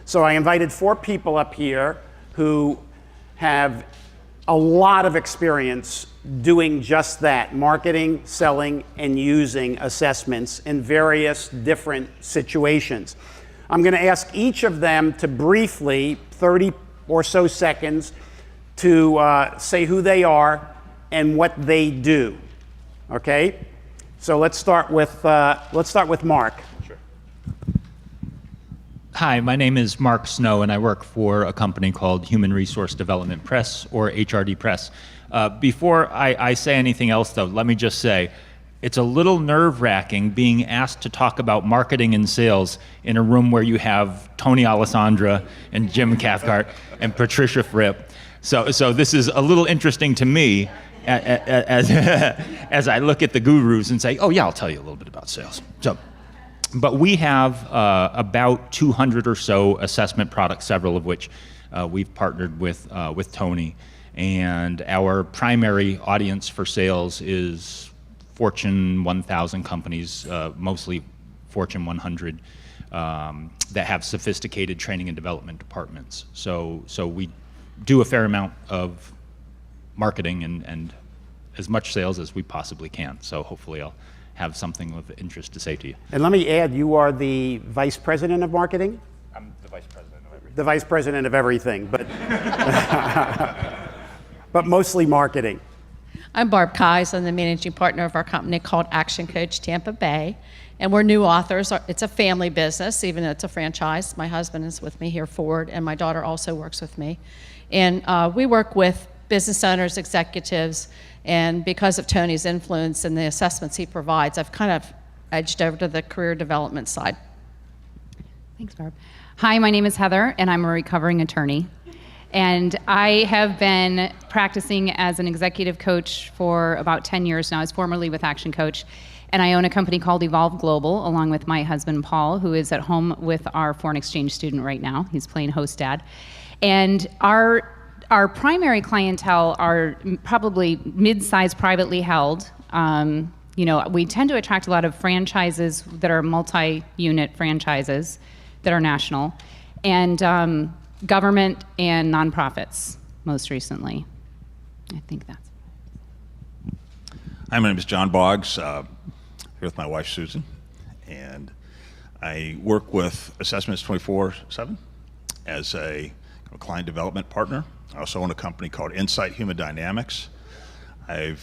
So I invited 4 people up here who have a lot of experience doing just that, marketing, selling, and using assessments in various different situations. I'm going to ask each of them to briefly, 30 or so seconds, to say who they are and what they do. Okay? So let's start with Mark. Sure. Hi, my name is Mark Snow, and I work for a company called Human Resource Development Press, or HRD Press. Before I say anything else, though, let me just say, it's a little nerve-wracking being asked to talk about marketing and sales in a room where you have Tony Alessandra and Jim Cathcart and Patricia Fripp. So this is a little interesting to me as I look at the gurus and say, oh yeah, I'll tell you a little bit about sales. But we have about 200 or so assessment products, several of which we've partnered with Tony. And our primary audience for sales is Fortune 1000 companies, mostly Fortune 100, that have sophisticated training and development departments. So we do a fair amount of marketing and as much sales as we possibly can. So hopefully I'll have something of interest to say to you. And let me add, you are the Vice President of Marketing? I'm the Vice President of everything. The Vice President of everything, but, but mostly marketing. I'm Barb Keyes. I'm the managing partner of our company called Action Coach Tampa Bay. And we're new authors. It's a family business, even though it's a franchise. My husband is with me here forward, and my daughter also works with me. And we work with business owners, executives, and because of Tony's influence and the assessments he provides, I've kind of edged over to the career development side. Thanks, Barb. Hi, my name is Heather, and I'm a recovering attorney. And I have been practicing as an executive coach for about 10 years now. I was formerly with Action Coach. And I own a company called Evolve Global, along with my husband, Paul, who is at home with our foreign exchange student right now. He's playing host dad. And our primary clientele are probably mid-sized privately held. We tend to attract a lot of franchises that are multi-unit franchises that are national, and government and nonprofits most recently. I think that's. Hi, my name is John Boggs, here with my wife Susan, and I work with Assessments 24/7 as a client development partner. I also own a company called Insight Human Dynamics. I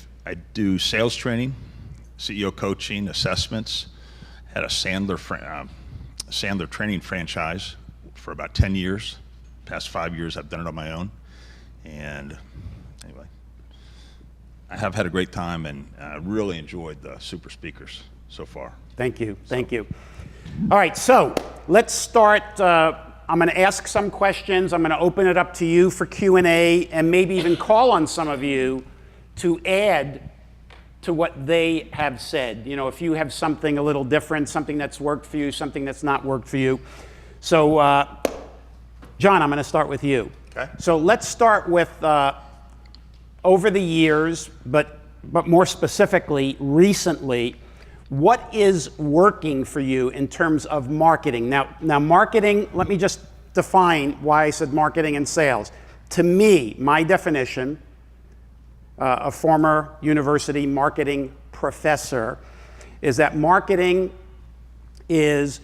do sales training, CEO coaching, assessments. Had a Sandler training franchise for about 10 years. Past 5 years, I've done it on my own. And anyway, I have had a great time and really enjoyed the super speakers so far. Thank you. Thank you. All right, so let's start. I'm going to ask some questions. I'm going to open it up to you for Q&A and maybe even call on some of you to add to what they have said. You know, if you have something a little different, something that's worked for you, something that's not worked for you. So, John, I'm going to start with you. Okay. So let's start with over the years, but more specifically, recently, what is working for you in terms of marketing? Now marketing, let me just define why I said marketing and sales. To me, my definition, a former university marketing professor, is that marketing is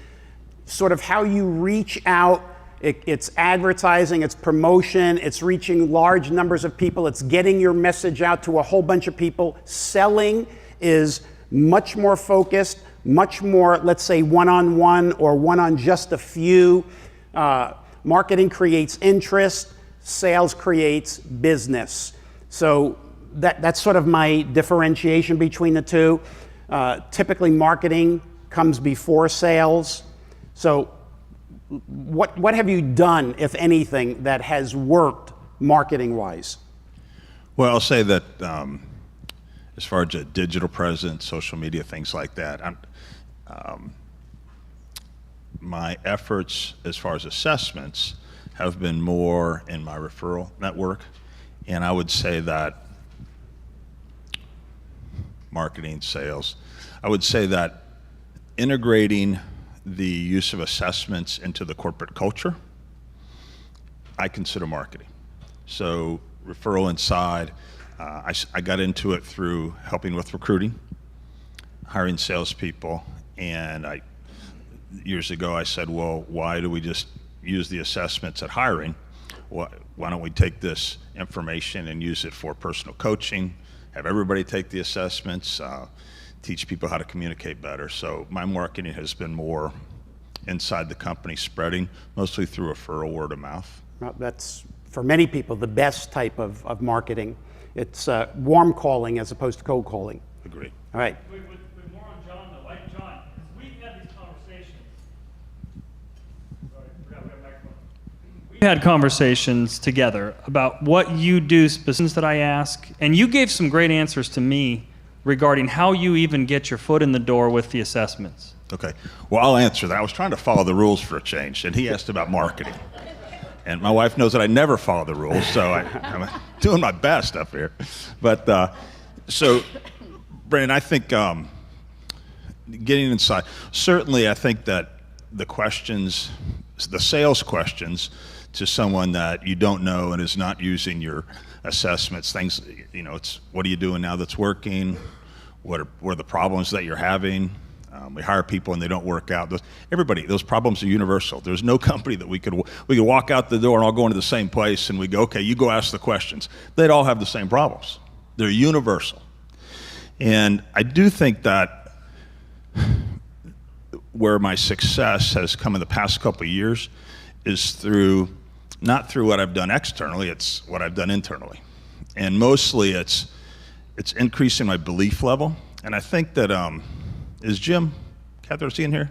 sort of how you reach out. It's advertising, it's promotion, it's reaching large numbers of people, it's getting your message out to a whole bunch of people. Selling is much more focused, much more, let's say, one-on-one or one on just a few. Marketing creates interest, sales creates business. So that's sort of my differentiation between the two. Typically, marketing comes before sales. So what have you done, if anything, that has worked marketing-wise? Well, I'll say that as far as a digital presence, social media, things like that, my efforts as far as assessments have been more in my referral network. And I would say that marketing, sales, I would say that integrating the use of assessments into the corporate culture I consider marketing. So referral inside, I got into it through helping with recruiting, hiring salespeople, and years ago I said, well, why do we just use the assessments at hiring? Why don't we take this information and use it for personal coaching, have everybody take the assessments, teach people how to communicate better. So my marketing has been more inside the company, spreading mostly through referral, word of mouth. Well, that's, for many people, the best type of marketing. It's warm calling as opposed to cold calling. Agree. All right. With more on John, though, like John, because we've had these conversations. Sorry, I forgot we got a microphone. We've had conversations together about what you do, specifics that I ask, and you gave some great answers to me regarding how you even get your foot in the door with the assessments. Okay. Well, I'll answer that. I was trying to follow the rules for a change, and he asked about marketing. And my wife knows that I never follow the rules, so I'm doing my best up here. But so, Brandon, I think getting inside, certainly I think that the questions, the sales questions to someone that you don't know and is not using your assessments, things, you know, it's what are you doing now that's working? What are the problems that you're having? We hire people and they don't work out. Those problems are universal. There's no company that we could walk out the door and all go into the same place and we go, okay, you go ask the questions. They'd all have the same problems. They're universal. And I do think that where my success has come in the past couple of years is not through what I've done externally, it's what I've done internally. And mostly it's increasing my belief level. And I think that, is Jim Catherine in here?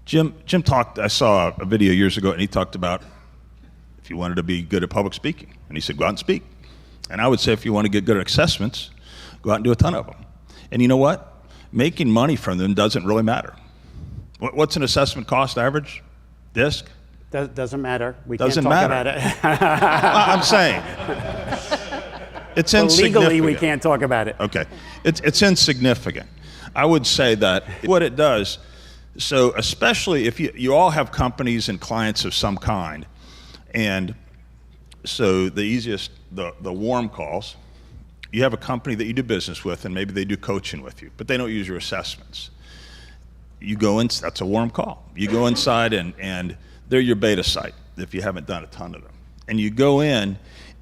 Jim talked, I saw a video years ago and he talked about if you wanted to be good at public speaking. And he said, go out and speak. And I would say if you want to get good at assessments, go out and do a ton of them. And you know what? Making money from them doesn't really matter. What's an assessment cost average? Disc? Doesn't matter. We Doesn't can't talk matter. about it. I'm saying. It's Well, insignificant. legally, we can't talk about it. Okay. It's insignificant. I would say that what it does, so especially if you all have companies and clients of some kind, and so the easiest, the warm calls, you have a company that you do business with and maybe they do coaching with you, but they don't use your assessments. You go in, that's a warm call. You go inside and they're your beta site if you haven't done a ton of them. And you go in,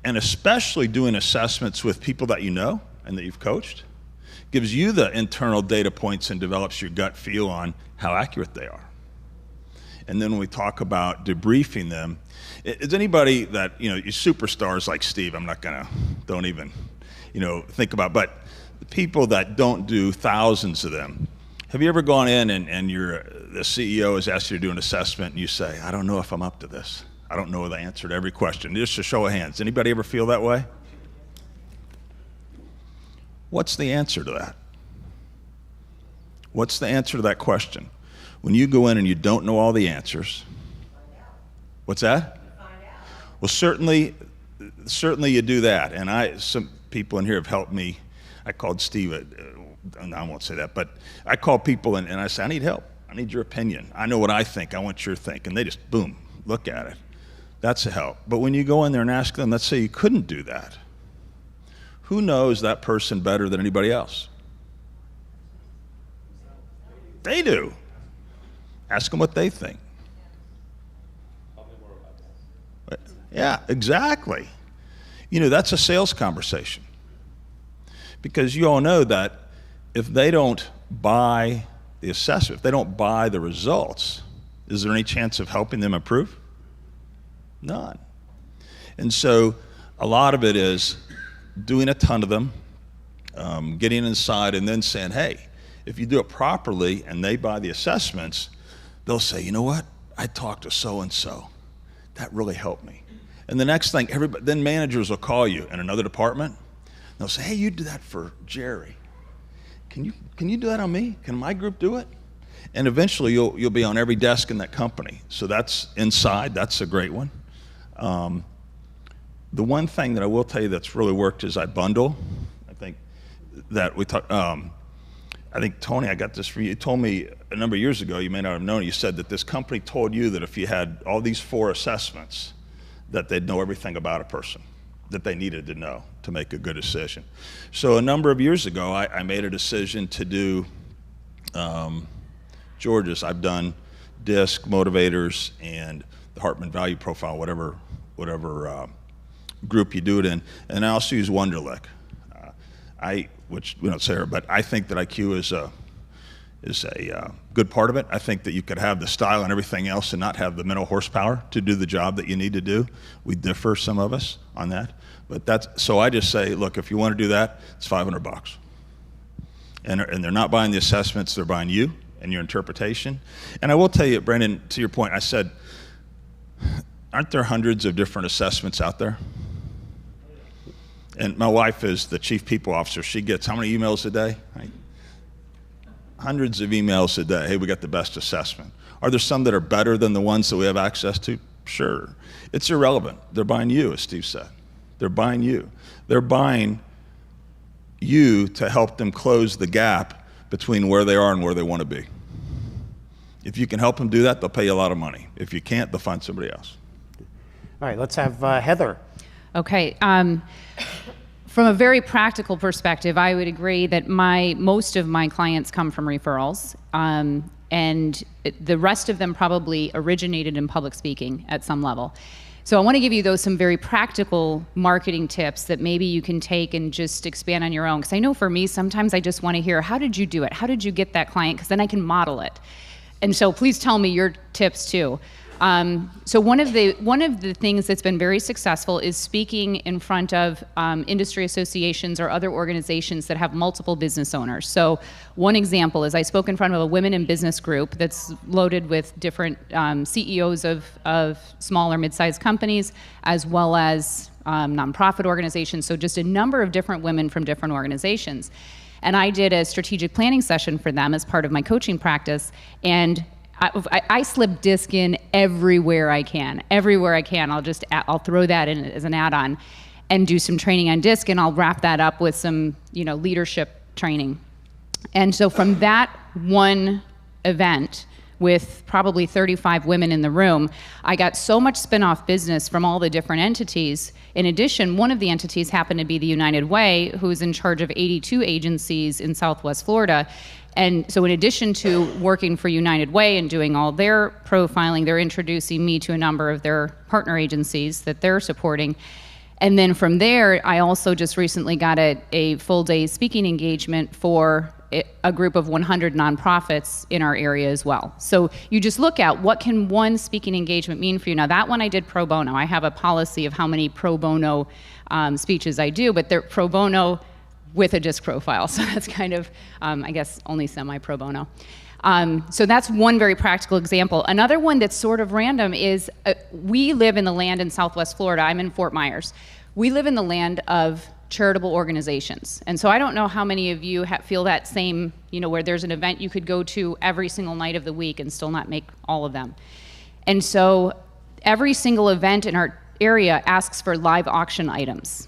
and especially doing assessments with people that you know and that you've coached, gives you the internal data points and develops your gut feel on how accurate they are. And then when we talk about debriefing them, is anybody that, you know, you superstars like Steve, don't even, you know, think about, but the people that don't do thousands of them, have you ever gone in and the CEO has asked you to do an assessment and you say, I don't know if I'm up to this. I don't know the answer to every question. Just a show of hands. Anybody ever feel that way? What's the answer to that? What's the answer to that question? When you go in and you don't know all the answers, what's that? Well, certainly you do that. And some people in here have helped me. I called Steve, I won't say that, but I call people and I say, I need help. I need your opinion. I know what I think. I want your think. And they just, boom, look at it. That's a help. But when you go in there and ask them, let's say you couldn't do that. Who knows that person better than anybody else? They do. Ask them what they think. Yeah, exactly. You know, that's a sales conversation. Because you all know that if they don't buy the assessment, if they don't buy the results, is there any chance of helping them improve? None. And so a lot of it is doing a ton of them, getting inside and then saying, hey, if you do it properly and they buy the assessments, they'll say, you know what? I talked to so-and-so. That really helped me. And the next thing, then managers will call you in another department. They'll say, hey, you do that for Jerry. Can you do that on me? Can my group do it? And eventually you'll be on every desk in that company. So that's inside. That's a great one. The one thing that I will tell you that's really worked is I bundle. I think that we talk. I think Tony, I got this from you. You told me a number of years ago. You may not have known. You said that this company told you that if you had all these 4 assessments, that they'd know everything about a person that they needed to know to make a good decision. So a number of years ago, I made a decision to do George's. I've done DISC, motivators, and the Hartman Value Profile, whatever group you do it in, and I also use Wonderlic. Which we don't say here, but I think that IQ is a good part of it. I think that you could have the style and everything else and not have the mental horsepower to do the job that you need to do. We differ, some of us, on that. But so I just say, look, if you want to do that, it's $500. And they're not buying the assessments, they're buying you and your interpretation. And I will tell you, Brandon, to your point, I said, aren't there hundreds of different assessments out there? And my wife is the chief people officer. She gets how many emails a day? Right? Hundreds of emails a day. Hey, we got the best assessment. Are there some that are better than the ones that we have access to? Sure. It's irrelevant. They're buying you, as Steve said. They're buying you. They're buying you to help them close the gap between where they are and where they want to be. If you can help them do that, they'll pay you a lot of money. If you can't, they'll find somebody else. All right, let's have Heather. Okay. From a very practical perspective, I would agree that most of my clients come from referrals, and the rest of them probably originated in public speaking at some level. So I want to give you, some very practical marketing tips that maybe you can take and just expand on your own. Because I know for me, sometimes I just want to hear, how did you do it? How did you get that client? Because then I can model it. And so please tell me your tips too. So one of the things that's been very successful is speaking in front of industry associations or other organizations that have multiple business owners. So one example is I spoke in front of a women in business group that's loaded with different CEOs of small or mid-sized companies, as well as nonprofit organizations. So just a number of different women from different organizations. And I did a strategic planning session for them as part of my coaching practice, and I slip DISC in everywhere I can. Everywhere I can, I'll throw that in as an add-on, and do some training on DISC, and I'll wrap that up with some, leadership training. And so from that one event, with probably 35 women in the room, I got so much spin-off business from all the different entities. In addition, one of the entities happened to be the United Way, who's in charge of 82 agencies in Southwest Florida. And so in addition to working for United Way and doing all their profiling, they're introducing me to a number of their partner agencies that they're supporting. And then from there, I also just recently got a full-day speaking engagement for a group of 100 nonprofits in our area as well. So you just look at what can one speaking engagement mean for you. Now that one I did pro bono. I have a policy of how many pro bono speeches I do, but they're pro bono with a DISC profile. So that's kind of, I guess, only semi-pro bono. So that's one very practical example. Another one that's sort of random is we live in the land in Southwest Florida. I'm in Fort Myers. We live in the land of charitable organizations. And so I don't know how many of you feel that same, where there's an event you could go to every single night of the week and still not make all of them. And so every single event in our area asks for live auction items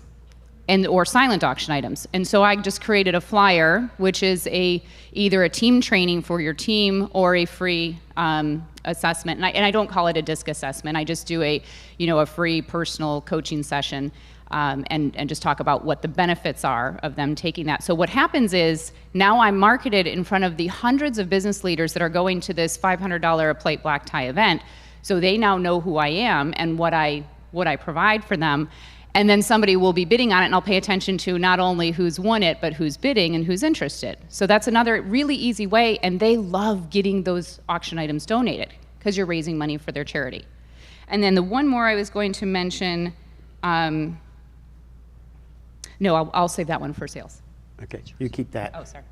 or silent auction items. And so I just created a flyer, which is either a team training for your team or a free assessment. And I don't call it a DISC assessment. I just do a free personal coaching session. And just talk about what the benefits are of them taking that. So what happens is now I'm marketed in front of the hundreds of business leaders that are going to this $500 a plate black tie event. So they now know who I am and what I provide for them. And then somebody will be bidding on it, and I'll pay attention to not only who's won it, but who's bidding and who's interested. So that's another really easy way, and they love getting those auction items donated because you're raising money for their charity. And then the one more I was going to mention, no, I'll save that one for sales. Okay, you keep that. Oh, sorry.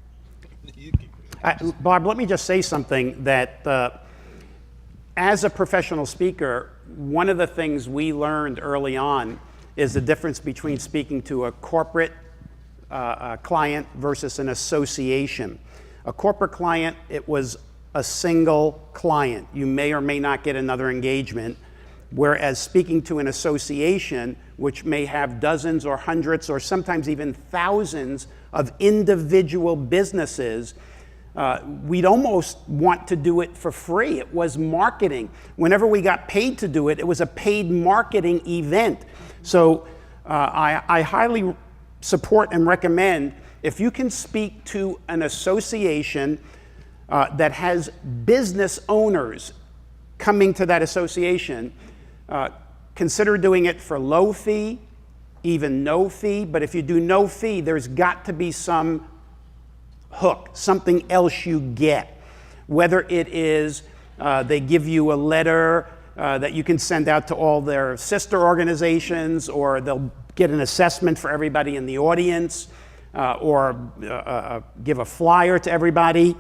Barb, let me just say something that as a professional speaker, one of the things we learned early on is the difference between speaking to a corporate client versus an association. A corporate client, it was a single client. You may or may not get another engagement. Whereas speaking to an association, which may have dozens or hundreds or sometimes even thousands of individual businesses, we'd almost want to do it for free. It was marketing. Whenever we got paid to do it, it was a paid marketing event. So I highly support and recommend, if you can speak to an association that has business owners coming to that association, consider doing it for low fee, even no fee. But if you do no fee, there's got to be some hook, something else you get. Whether it is they give you a letter that you can send out to all their sister organizations, or they'll get an assessment for everybody in the audience, or give a flyer to everybody.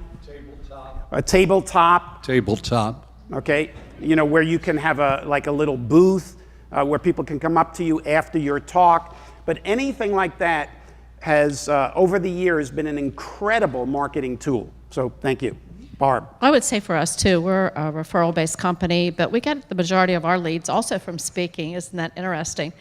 A tabletop. Tabletop. Okay, you know, where you can have a little booth where people can come up to you after your talk. But anything like that has, over the years, been an incredible marketing tool. So thank you. Barb. I would say for us too, we're a referral-based company, but we get the majority of our leads also from speaking. Isn't that interesting?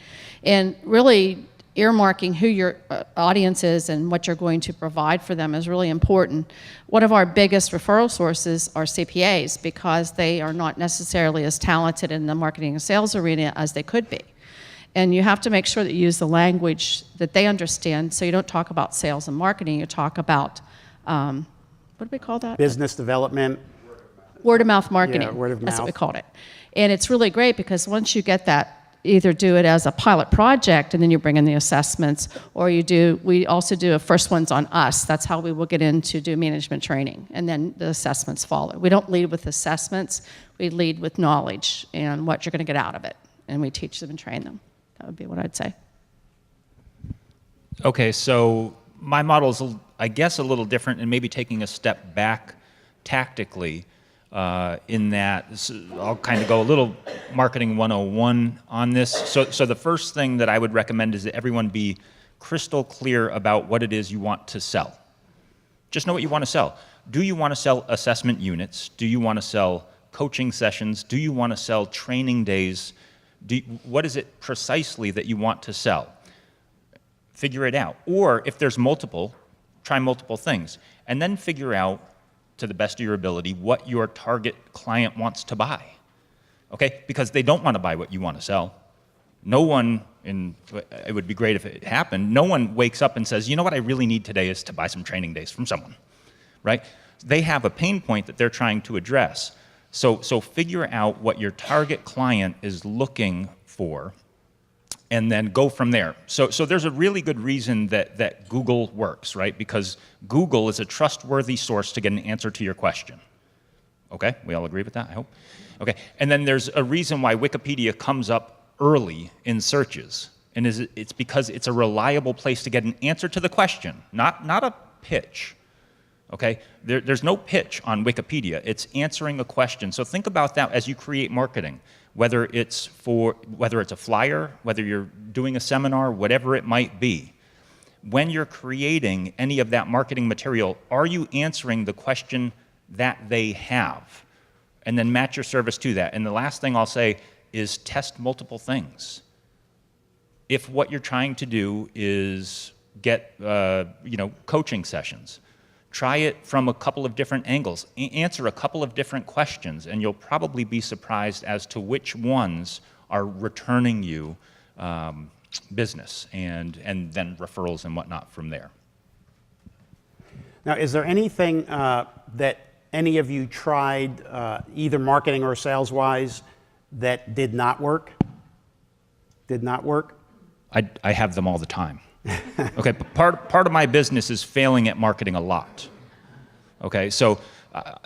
And really earmarking who your audience is and what you're going to provide for them is really important. One of our biggest referral sources are CPAs, because they are not necessarily as talented in the marketing and sales arena as they could be. And you have to make sure that you use the language that they understand, so you don't talk about sales and marketing, you talk about, what do we call that? Business development. Word of mouth marketing. Yeah, word of That's what we mouth. called it. And it's really great, because once you get that, either do it as a pilot project and then you bring in the assessments, or we also do a first ones on us. That's how we will get in to do management training, and then the assessments follow. We don't lead with assessments, we lead with knowledge and what you're gonna get out of it. And we teach them and train them. That would be what I'd say. Okay, so my model is, I guess, a little different, and maybe taking a step back tactically, in that I'll kind of go a little marketing 101 on this. So the first thing that I would recommend is that everyone be crystal clear about what it is you want to sell. Just know what you want to sell. Do you want to sell assessment units? Do you want to sell coaching sessions? Do you want to sell training days? What is it precisely that you want to sell? Figure it out. Or if there's multiple, try multiple things. And then figure out, to the best of your ability, what your target client wants to buy. Okay? Because they don't want to buy what you want to sell. No one, and it would be great if it happened, no one wakes up and says, you know what I really need today is to buy some training days from someone, right? They have a pain point that they're trying to address. So figure out what your target client is looking for, and then go from there. So there's a really good reason that Google works, right? Because Google is a trustworthy source to get an answer to your question. Okay, we all agree with that, I hope? Okay, and then there's a reason why Wikipedia comes up early in searches, and it's because it's a reliable place to get an answer to the question, not a pitch. Okay, there's no pitch on Wikipedia. It's answering a question. So think about that as you create marketing, whether it's a flyer, whether you're doing a seminar, whatever it might be. When you're creating any of that marketing material, are you answering the question that they have? And then match your service to that. And the last thing I'll say is test multiple things. If what you're trying to do is get coaching sessions, try it from a couple of different angles. Answer a couple of different questions, and you'll probably be surprised as to which ones are returning you business and then referrals and whatnot from there. Now, is there anything that any of you tried, either marketing or sales-wise, that did not work? Did not work? I have them all the time. Okay, part of my business is failing at marketing a lot. Okay, so,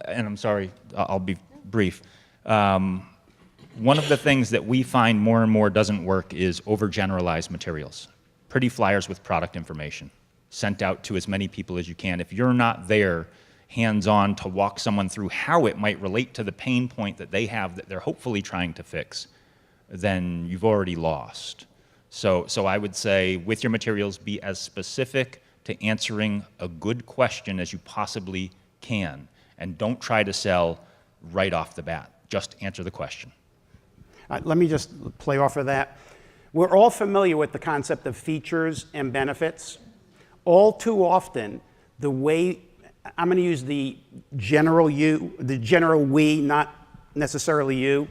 and I'm sorry, I'll be brief. One of the things that we find more and more doesn't work is overgeneralized materials. Pretty flyers with product information sent out to as many people as you can. If you're not there hands-on to walk someone through how it might relate to the pain point that they have that they're hopefully trying to fix, then you've already lost. So I would say with your materials, be as specific to answering a good question as you possibly can. And don't try to sell right off the bat. Just answer the question. Let me just play off of that. We're all familiar with the concept of features and benefits. All too often, the way I'm going to use the general we, not necessarily you,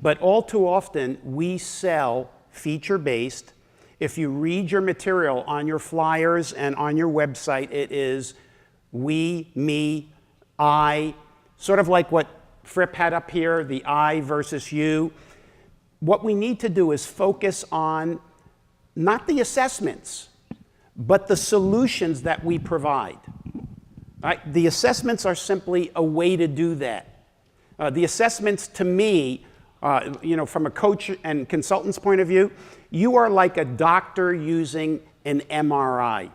but all too often we sell feature-based. If you read your material on your flyers and on your website, it is we, me, I, sort of like what Fripp had up here, the I versus you. What we need to do is focus on not the assessments, but the solutions that we provide. Right? The assessments are simply a way to do that. The assessments, to me, from a coach and consultant's point of view, you are like a doctor using an MRI.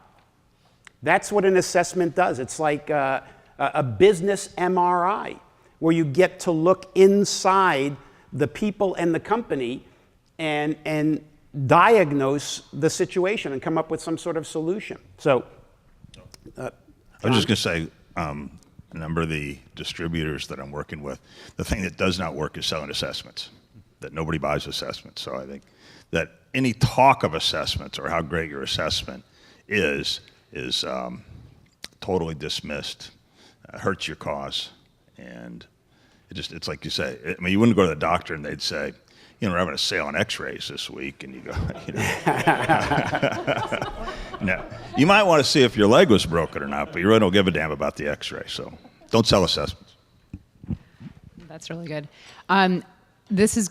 That's what an assessment does. It's like a business MRI, where you get to look inside the people and the company and diagnose the situation and come up with some sort of solution. So, I was just going to say, a number of the distributors that I'm working with, the thing that does not work is selling assessments, that nobody buys assessments. So I think that any talk of assessments or how great your assessment is totally dismissed, hurts your cause. And it's like you say, I mean, you wouldn't go to the doctor and they'd say, we're having a sale on x-rays this week, and you go, no. You might want to see if your leg was broken or not, but you really don't give a damn about the x-ray, so don't sell assessments. That's really good. This is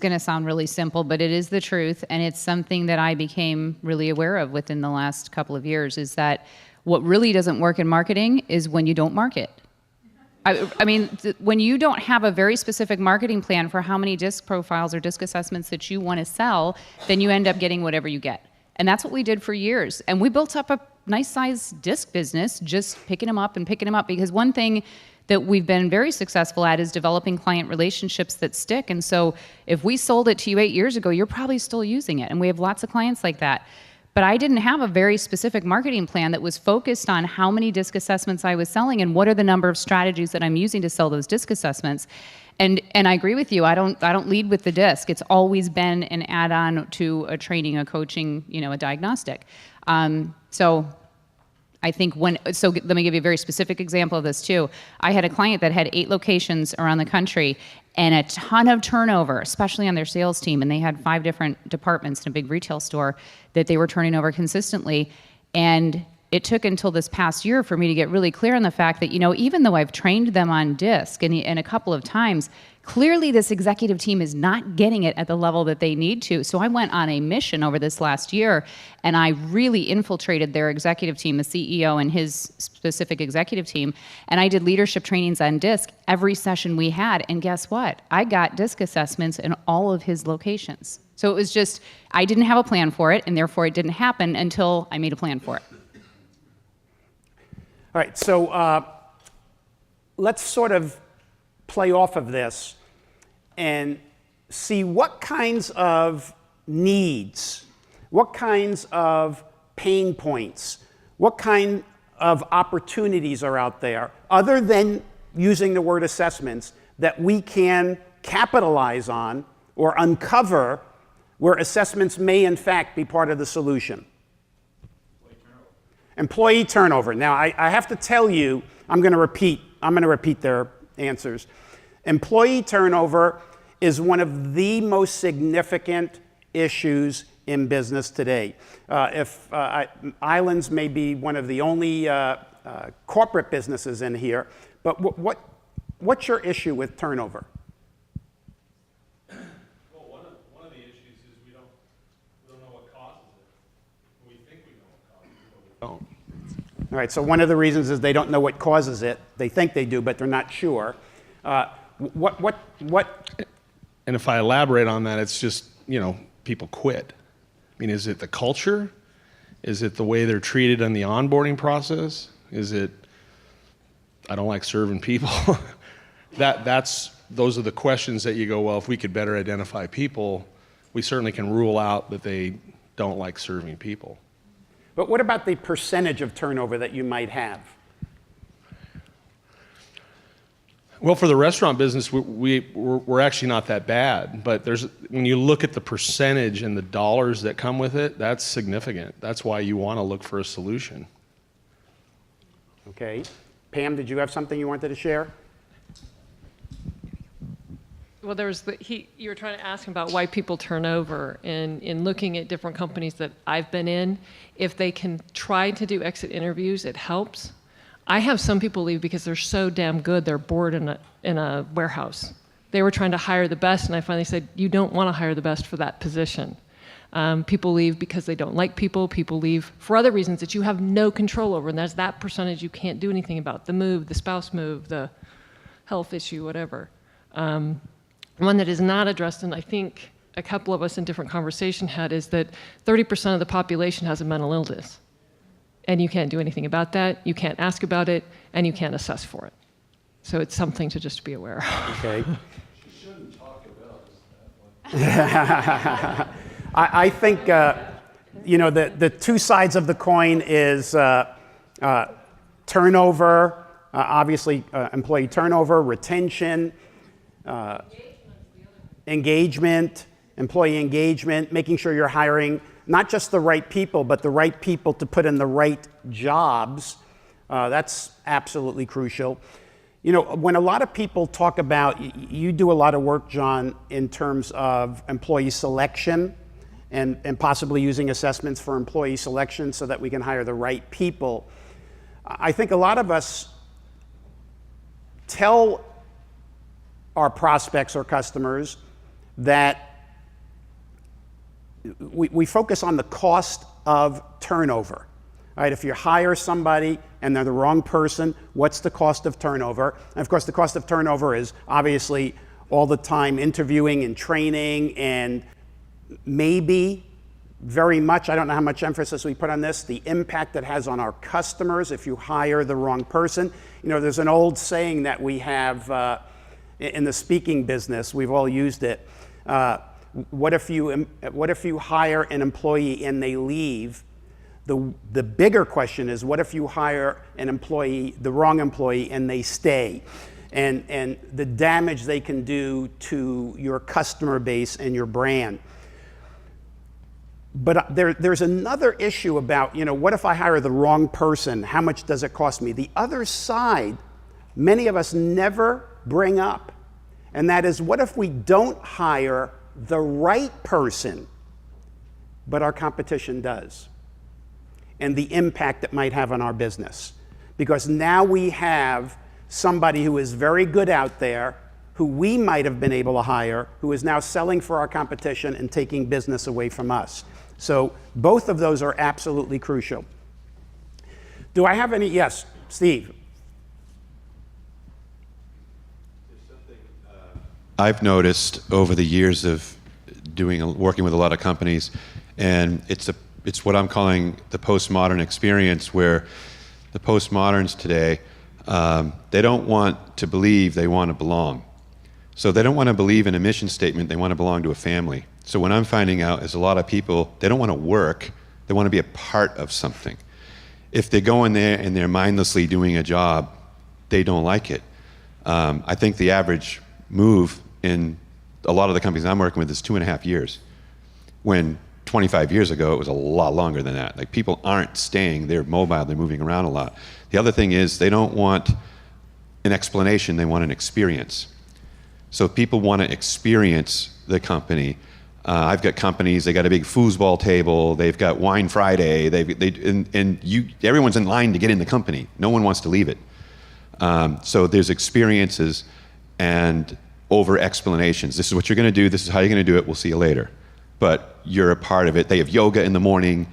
going to sound really simple, but it is the truth, and it's something that I became really aware of within the last couple of years, is that what really doesn't work in marketing is when you don't market. I mean, when you don't have a very specific marketing plan for how many disc profiles or disc assessments that you want to sell, then you end up getting whatever you get. And that's what we did for years. And we built up a nice sized disc business, just picking them up, because one thing that we've been very successful at is developing client relationships that stick. And so if we sold it to you 8 years ago, you're probably still using it. And we have lots of clients like that. But I didn't have a very specific marketing plan that was focused on how many disc assessments I was selling and what are the number of strategies that I'm using to sell those disc assessments. And I agree with you. I don't lead with the disc. It's always been an add-on to a training, a coaching, a diagnostic. So I think let me give you a very specific example of this too. I had a client that had 8 locations around the country and a ton of turnover, especially on their sales team. And they had 5 different departments in a big retail store that they were turning over consistently. And it took until this past year for me to get really clear on the fact that, even though I've trained them on disc and a couple of times, clearly this executive team is not getting it at the level that they need to. So I went on a mission over this last year, and I really infiltrated their executive team, the CEO and his specific executive team, and I did leadership trainings on disc every session we had. And guess what? I got disc assessments in all of his locations. So it was just, I didn't have a plan for it, and therefore it didn't happen until I made a plan for it. all right, so let's sort of play off of this and see what kinds of needs, what kinds of pain points, what kind of opportunities are out there, other than using the word assessments, that we can capitalize on or uncover where assessments may in fact be part of the solution. Employee turnover. Now, I have to tell you, I'm going to repeat their answers. Employee turnover is one of the most significant issues in business today. Islands may be one of the only corporate businesses in here, but what's your issue with turnover? Well, one of the issues is we don't know what causes it. We think we know what causes it, but we don't. All right, so one of the reasons is they don't know what causes it. They think they do, but they're not sure. What? And if I elaborate on that, it's just, people quit. I mean, is it the culture? Is it the way they're treated in the onboarding process? Is it, I don't like serving people? Those are the questions that you go, well, if we could better identify people, we certainly can rule out that they don't like serving people. But what about the percentage of turnover that you might have? Well, for the restaurant business, we're actually not that bad. But when you look at the percentage and the dollars that come with it, that's significant. That's why you want to look for a solution. Okay. Pam, did you have something you wanted to share? Well, you were trying to ask him about why people turn over, and in looking at different companies that I've been in, if they can try to do exit interviews, it helps. I have some people leave because they're so damn good, they're bored in a warehouse. They were trying to hire the best, and I finally said, you don't want to hire the best for that position. People leave because they don't like people. People leave for other reasons that you have no control over, and there's that percentage you can't do anything about. The move, the spouse move, the health issue, whatever. One that is not addressed, and I think a couple of us in different conversation had, is that 30% of the population has a mental illness. And you can't do anything about that, you can't ask about it, and you can't assess for it. So it's something to just be aware of. Okay. She shouldn't talk about it. I think, the two sides of the coin is turnover, obviously employee turnover, retention, engagement, employee engagement, making sure you're hiring not just the right people, but the right people to put in the right jobs. That's absolutely crucial. When a lot of people talk about, you do a lot of work, John, in terms of employee selection and possibly using assessments for employee selection so that we can hire the right people. I think a lot of us tell our prospects or customers that we focus on the cost of turnover. Right? If you hire somebody and they're the wrong person, what's the cost of turnover? And of course, the cost of turnover is obviously all the time interviewing and training, and maybe very much, I don't know how much emphasis we put on this, the impact it has on our customers if you hire the wrong person. There's an old saying that we have in the speaking business, we've all used it. What if you hire an employee and they leave? The bigger question is, what if you hire an employee, the wrong employee, and they stay? And the damage they can do to your customer base and your brand. But there's another issue about, what if I hire the wrong person? How much does it cost me? The other side, many of us never bring up, and that is, what if we don't hire the right person, but our competition does? And the impact it might have on our business. Because now we have somebody who is very good out there, who we might have been able to hire, who is now selling for our competition and taking business away from us. So both of those are absolutely crucial. Do I have any? Yes, Steve. I've noticed over the years of working with a lot of companies, and it's what I'm calling the postmodern experience, where the postmoderns today, they don't want to believe, they want to belong. So they don't want to believe in a mission statement, they want to belong to a family. So what I'm finding out is a lot of people, they don't want to work, they want to be a part of something. If they go in there and they're mindlessly doing a job, they don't like it. I think the average move in a lot of the companies I'm working with is 2.5 years, when 25 years ago it was a lot longer than that. Like, people aren't staying, they're mobile, they're moving around a lot. The other thing is, they don't want an explanation, they want an experience. So people want to experience the company. I've got companies, they got a big foosball table, they've got Wine Friday, everyone's in line to get in the company. No one wants to leave it. So there's experiences and over explanations. This is what you're going to do, this is how you're going to do it, we'll see you later. But you're a part of it. They have yoga in the morning.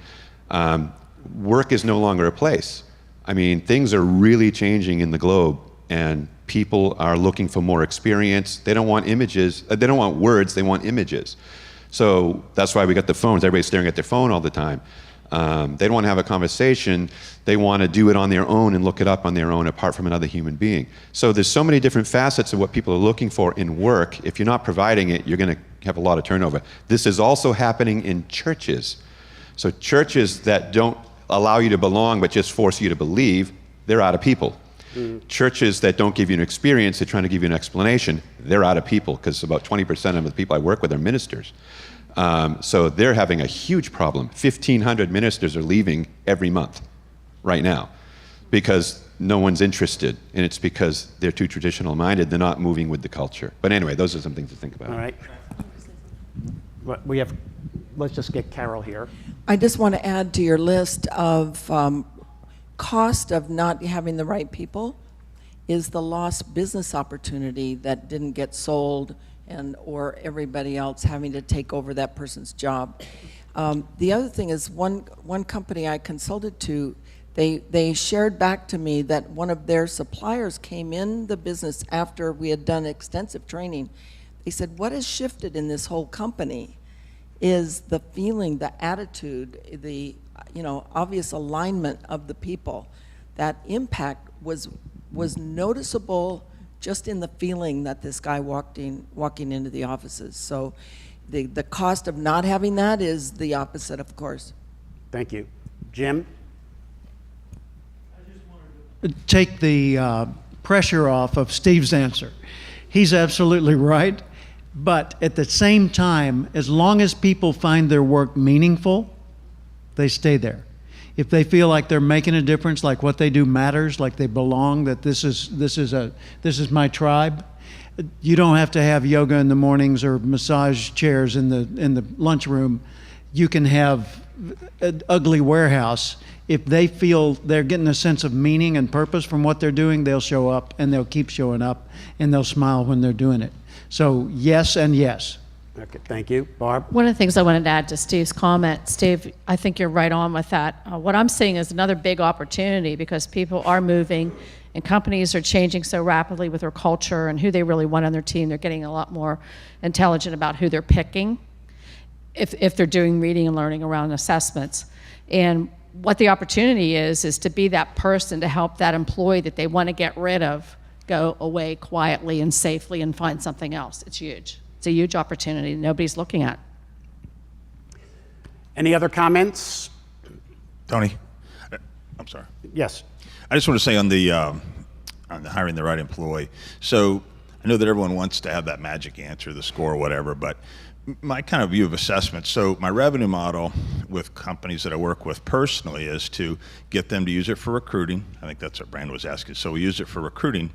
Work is no longer a place. I mean, things are really changing in the globe, and people are looking for more experience. They don't want images, they don't want words, they want images. So that's why we got the phones. Everybody's staring at their phone all the time. They don't want to have a conversation. They want to do it on their own and look it up on their own apart from another human being. So there's so many different facets of what people are looking for in work. If you're not providing it, you're going to have a lot of turnover. This is also happening in churches. So churches that don't allow you to belong but just force you to believe, they're out of people. Churches that don't give you an experience, they're trying to give you an explanation, they're out of people, because about 20% of the people I work with are ministers. So they're having a huge problem. 1,500 ministers are leaving every month right now, because no one's interested, and it's because they're too traditional minded. They're not moving with the culture. But anyway, those are some things to think about. All right. Let's just get Carol here. I just want to add to your list of cost of not having the right people is the lost business opportunity that didn't get sold or everybody else having to take over that person's job. The other thing is one company I consulted to, they shared back to me that one of their suppliers came in the business after we had done extensive training. They said, what has shifted in this whole company is the feeling, the attitude, the obvious alignment of the people. That impact was noticeable just in the feeling that this guy walking into the offices. So the cost of not having that is the opposite, of course. Thank you. Jim? Take the pressure off of Steve's answer. He's absolutely right. But at the same time, as long as people find their work meaningful, they stay there. If they feel like they're making a difference, like what they do matters, like they belong, that this is my tribe, you don't have to have yoga in the mornings or massage chairs in the lunchroom. You can have an ugly warehouse. If they feel they're getting a sense of meaning and purpose from what they're doing, they'll show up and they'll keep showing up and they'll smile when they're doing it. So yes and yes. Okay, thank you. Barb? One of the things I wanted to add to Steve's comment, Steve, I think you're right on with that. What I'm seeing is another big opportunity because people are moving and companies are changing so rapidly with their culture and who they really want on their team. They're getting a lot more intelligent about who they're picking if they're doing reading and learning around assessments. And what the opportunity is to be that person to help that employee that they want to get rid of go away quietly and safely and find something else. It's huge. It's a huge opportunity nobody's looking at. Any other comments? Tony, I'm sorry. Yes. I just want to say on the hiring the right employee. So I know that everyone wants to have that magic answer, the score, or whatever, but my kind of view of assessment. So my revenue model with companies that I work with personally is to get them to use it for recruiting. I think that's what Brandon was asking. So we use it for recruiting,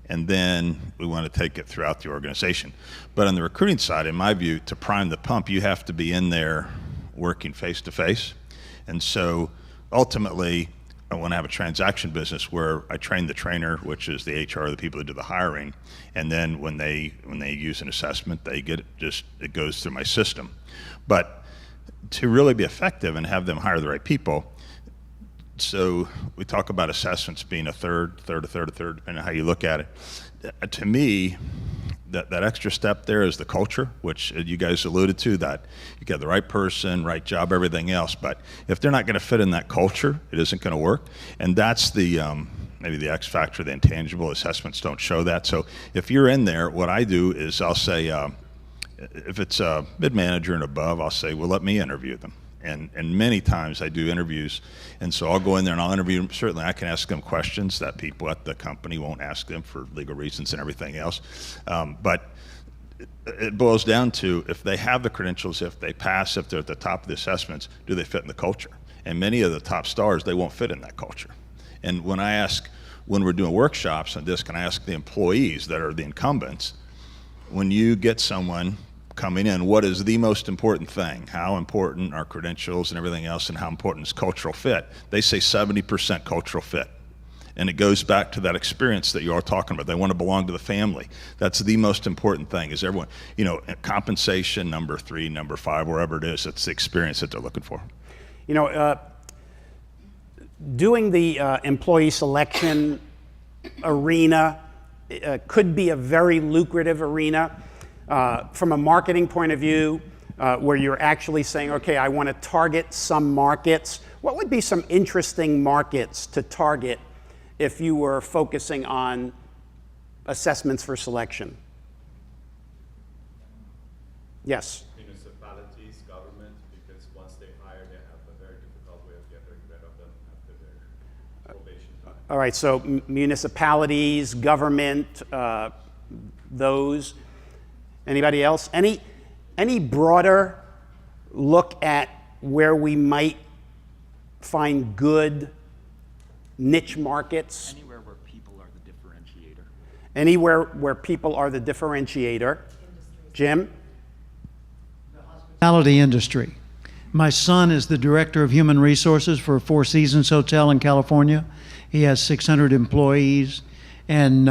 and then we want to take it throughout the organization. But on the recruiting side, in my view, to prime the pump, you have to be in there working face to face. And so ultimately, I want to have a transaction business where I train the trainer, which is the HR, the people who do the hiring, and then when they use an assessment, they get it goes through my system. But to really be effective and have them hire the right people, so we talk about assessments being a third, depending on how you look at it. To me, that extra step there is the culture, which you guys alluded to, that you get the right person, right job, everything else. But if they're not going to fit in that culture, it isn't going to work. And that's the maybe the X factor, the intangible. Assessments don't show that. So if you're in there, what I do is I'll say, if it's a mid-manager and above, I'll say, well, let me interview them. And many times I do interviews, and so I'll go in there and I'll interview them. Certainly I can ask them questions that people at the company won't ask them for legal reasons and everything else. But it boils down to, if they have the credentials, if they pass, if they're at the top of the assessments, do they fit in the culture? And many of the top stars, they won't fit in that culture. And when we're doing workshops on this, can I ask the employees that are the incumbents, when you get someone coming in, what is the most important thing? How important are credentials and everything else, and how important is cultural fit? They say 70% cultural fit. And it goes back to that experience that you are talking about. They want to belong to the family. That's the most important thing, is everyone, compensation, number 3, number 5, wherever it is, it's the experience that they're looking for. Doing the employee selection arena could be a very lucrative arena. From a marketing point of view, where you're actually saying, okay, I want to target some markets. What would be some interesting markets to target if you were focusing on assessments for selection? Yes? Municipalities, government, because once they hire, they have a very difficult way of getting rid of them after their probation time. All right, so municipalities, government, those. Anybody else? Any broader look at where we might find good niche markets? Anywhere where people are the differentiator. Anywhere where people are the differentiator. Jim? Hospitality industry. My son is the director of human resources for a Four Seasons Hotel in California. He has 600 employees, and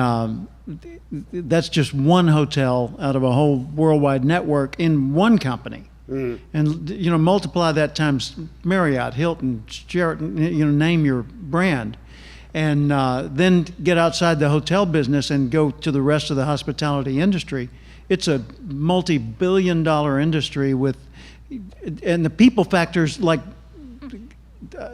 that's just one hotel out of a whole worldwide network in one company. And you know, multiply that times Marriott, Hilton, Sheraton, you know, name your brand, and then get outside the hotel business and go to the rest of the hospitality industry. It's a multi-billion-dollar industry with, and the people factors, like,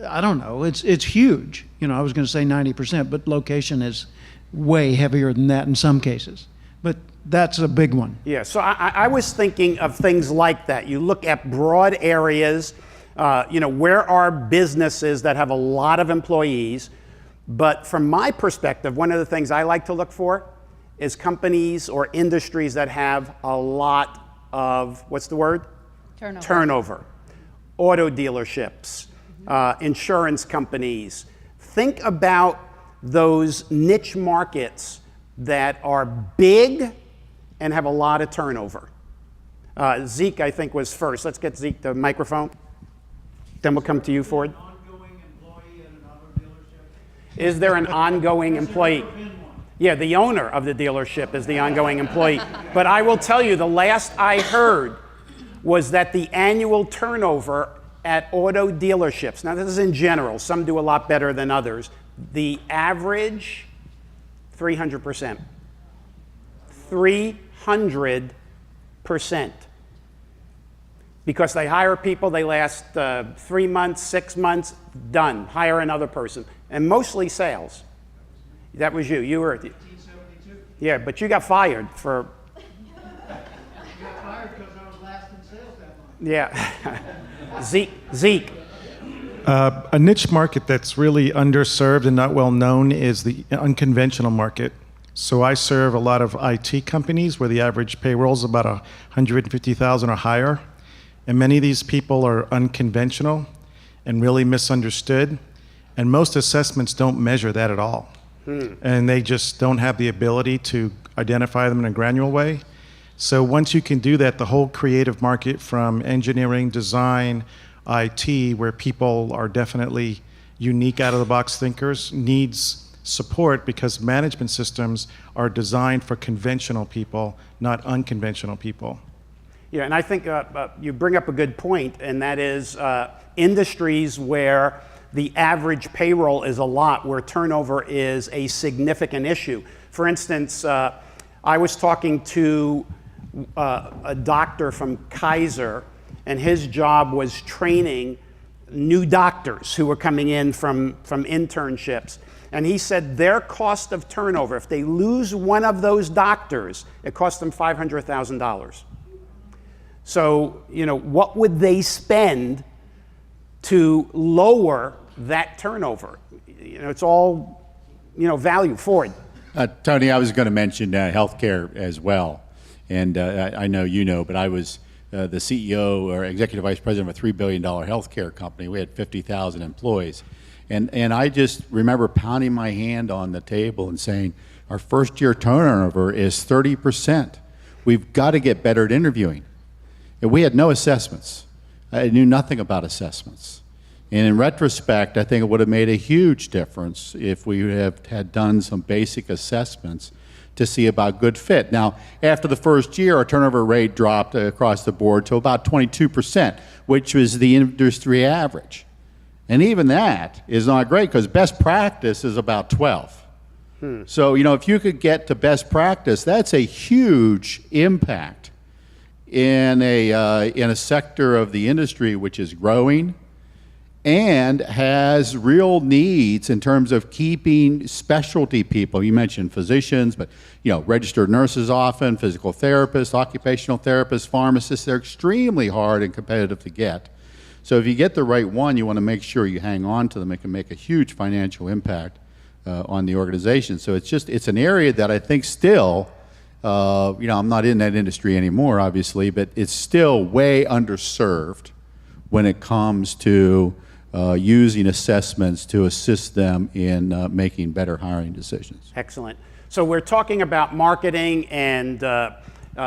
I don't know, it's huge. You know, I was going to say 90%, but location is way heavier than that in some cases. But that's a big one. Yeah, so I was thinking of things like that. You look at broad areas, you know, where are businesses that have a lot of employees? But from my perspective, one of the things I like to look for is companies or industries that have a lot of, what's the word? Turnover. Auto dealerships, insurance companies. Think about those niche markets that are big and have a lot of turnover. Zeke, I think, was first. Let's get Zeke the microphone. Then we'll come to you, Ford. Is there an ongoing employee? Yeah, the owner of the dealership is the ongoing employee. But I will tell you, the last I heard was that the annual turnover at auto dealerships, now this is in general, some do a lot better than others, the average, 300%. 300%. Because they hire people, they last 3 months, 6 months, done. Hire another person. And mostly sales. That was you. You were at the... 1972. Yeah, but you got fired for... You got fired because I was last in sales that month. Yeah. Zeke. A niche market that's really underserved and not well known is the unconventional market. So I serve a lot of IT companies where the average payroll is about 150,000 or higher. And many of these people are unconventional and really misunderstood. And most assessments don't measure that at all. And they just don't have the ability to identify them in a granular way. So once you can do that, the whole creative market from engineering, design, IT, where people are definitely unique out-of-the-box thinkers, needs support because management systems are designed for conventional people, not unconventional people. Yeah, and I think you bring up a good point, and that is industries where the average payroll is a lot, where turnover is a significant issue. For instance, I was talking to a doctor from Kaiser, and his job was training new doctors who were coming in from internships. And he said their cost of turnover, if they lose one of those doctors, it costs them $500,000. So, you know, what would they spend to lower that turnover? You know, it's all, you know, value. Ford. Tony, I was going to mention healthcare as well. And I know you know, but I was the CEO or executive vice president of a $3 billion healthcare company. We had 50,000 employees. And I just remember pounding my hand on the table and saying, our first year turnover is 30%. We've got to get better at interviewing. And we had no assessments. I knew nothing about assessments. And in retrospect, I think it would have made a huge difference if we had done some basic assessments to see about good fit. Now, after the first year, our turnover rate dropped across the board to about 22%, which was the industry average. And even that is not great because best practice is about 12. So, you know, if you could get to best practice, that's a huge impact in a sector of the industry which is growing and has real needs in terms of keeping specialty people. You mentioned physicians, but you know, registered nurses often, physical therapists, occupational therapists, pharmacists, they're extremely hard and competitive to get. So if you get the right one, you want to make sure you hang on to them. It can make a huge financial impact on the organization. So it's an area that I think still, you know, I'm not in that industry anymore, obviously, but it's still way underserved when it comes to using assessments to assist them in making better hiring decisions. Excellent. So we're talking about marketing and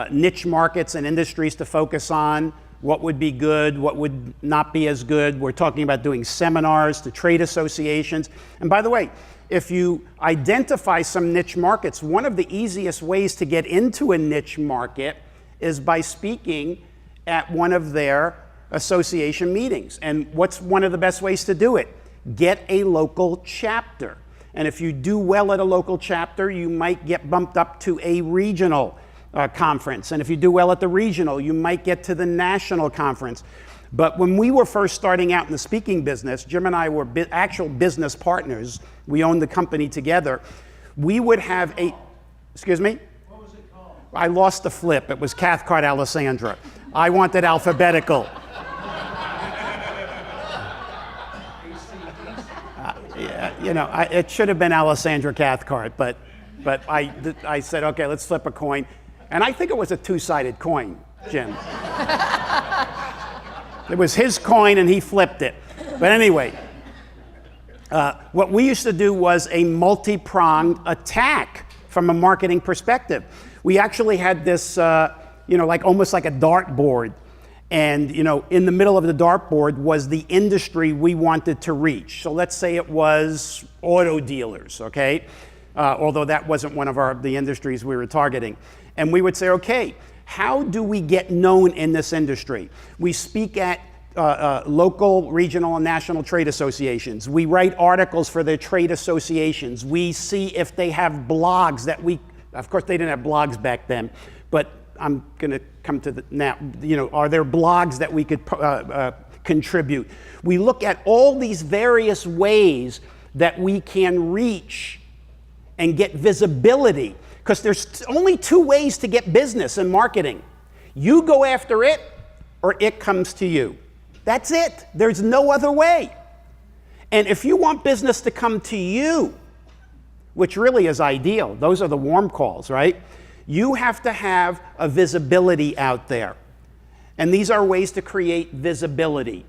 niche markets and industries to focus on, what would be good, what would not be as good. We're talking about doing seminars to trade associations. And by the way, if you identify some niche markets, one of the easiest ways to get into a niche market is by speaking at one of their association meetings. And what's one of the best ways to do it? Get a local chapter. And if you do well at a local chapter, you might get bumped up to a regional conference. And if you do well at the regional, you might get to the national conference. But when we were first starting out in the speaking business, Jim and I were actual business partners. We owned the company together. We would have a, excuse me? What was it called? I lost the flip. It was Cathcart Alessandra. I wanted alphabetical. You know, it should have been Alessandra Cathcart, but I said, okay, let's flip a coin. And I think it was a two-sided coin, Jim. It was his coin and he flipped it. But anyway, what we used to do was a multi-pronged attack from a marketing perspective. We actually had this, like almost like a dartboard. And, in the middle of the dartboard was the industry we wanted to reach. So let's say it was auto dealers, okay? Although that wasn't one of the industries we were targeting. And we would say, okay, how do we get known in this industry? We speak at local, regional, and national trade associations. We write articles for their trade associations. We see if they have blogs that of course they didn't have blogs back then, but I'm going to come to now, are there blogs that we could contribute? We look at all these various ways that we can reach and get visibility, because there's only two ways to get business in marketing. You go after it, or it comes to you. That's it. There's no other way. And if you want business to come to you, which really is ideal, those are the warm calls, right? You have to have a visibility out there. And these are ways to create visibility.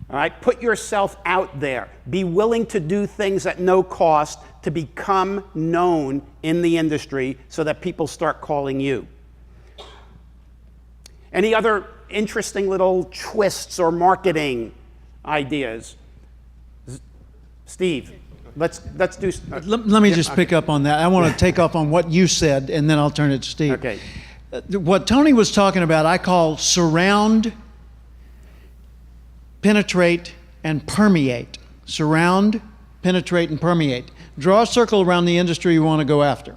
All right? Put yourself out there. Be willing to do things at no cost to become known in the industry so that people start calling you. Any other interesting little twists or marketing ideas? Steve, let's do. Let me just pick up on that. I want to take off on what you said, and then I'll turn it to Steve. Okay. What Tony was talking about, I call surround, penetrate, and permeate. Surround, penetrate, and permeate. Draw a circle around the industry you want to go after,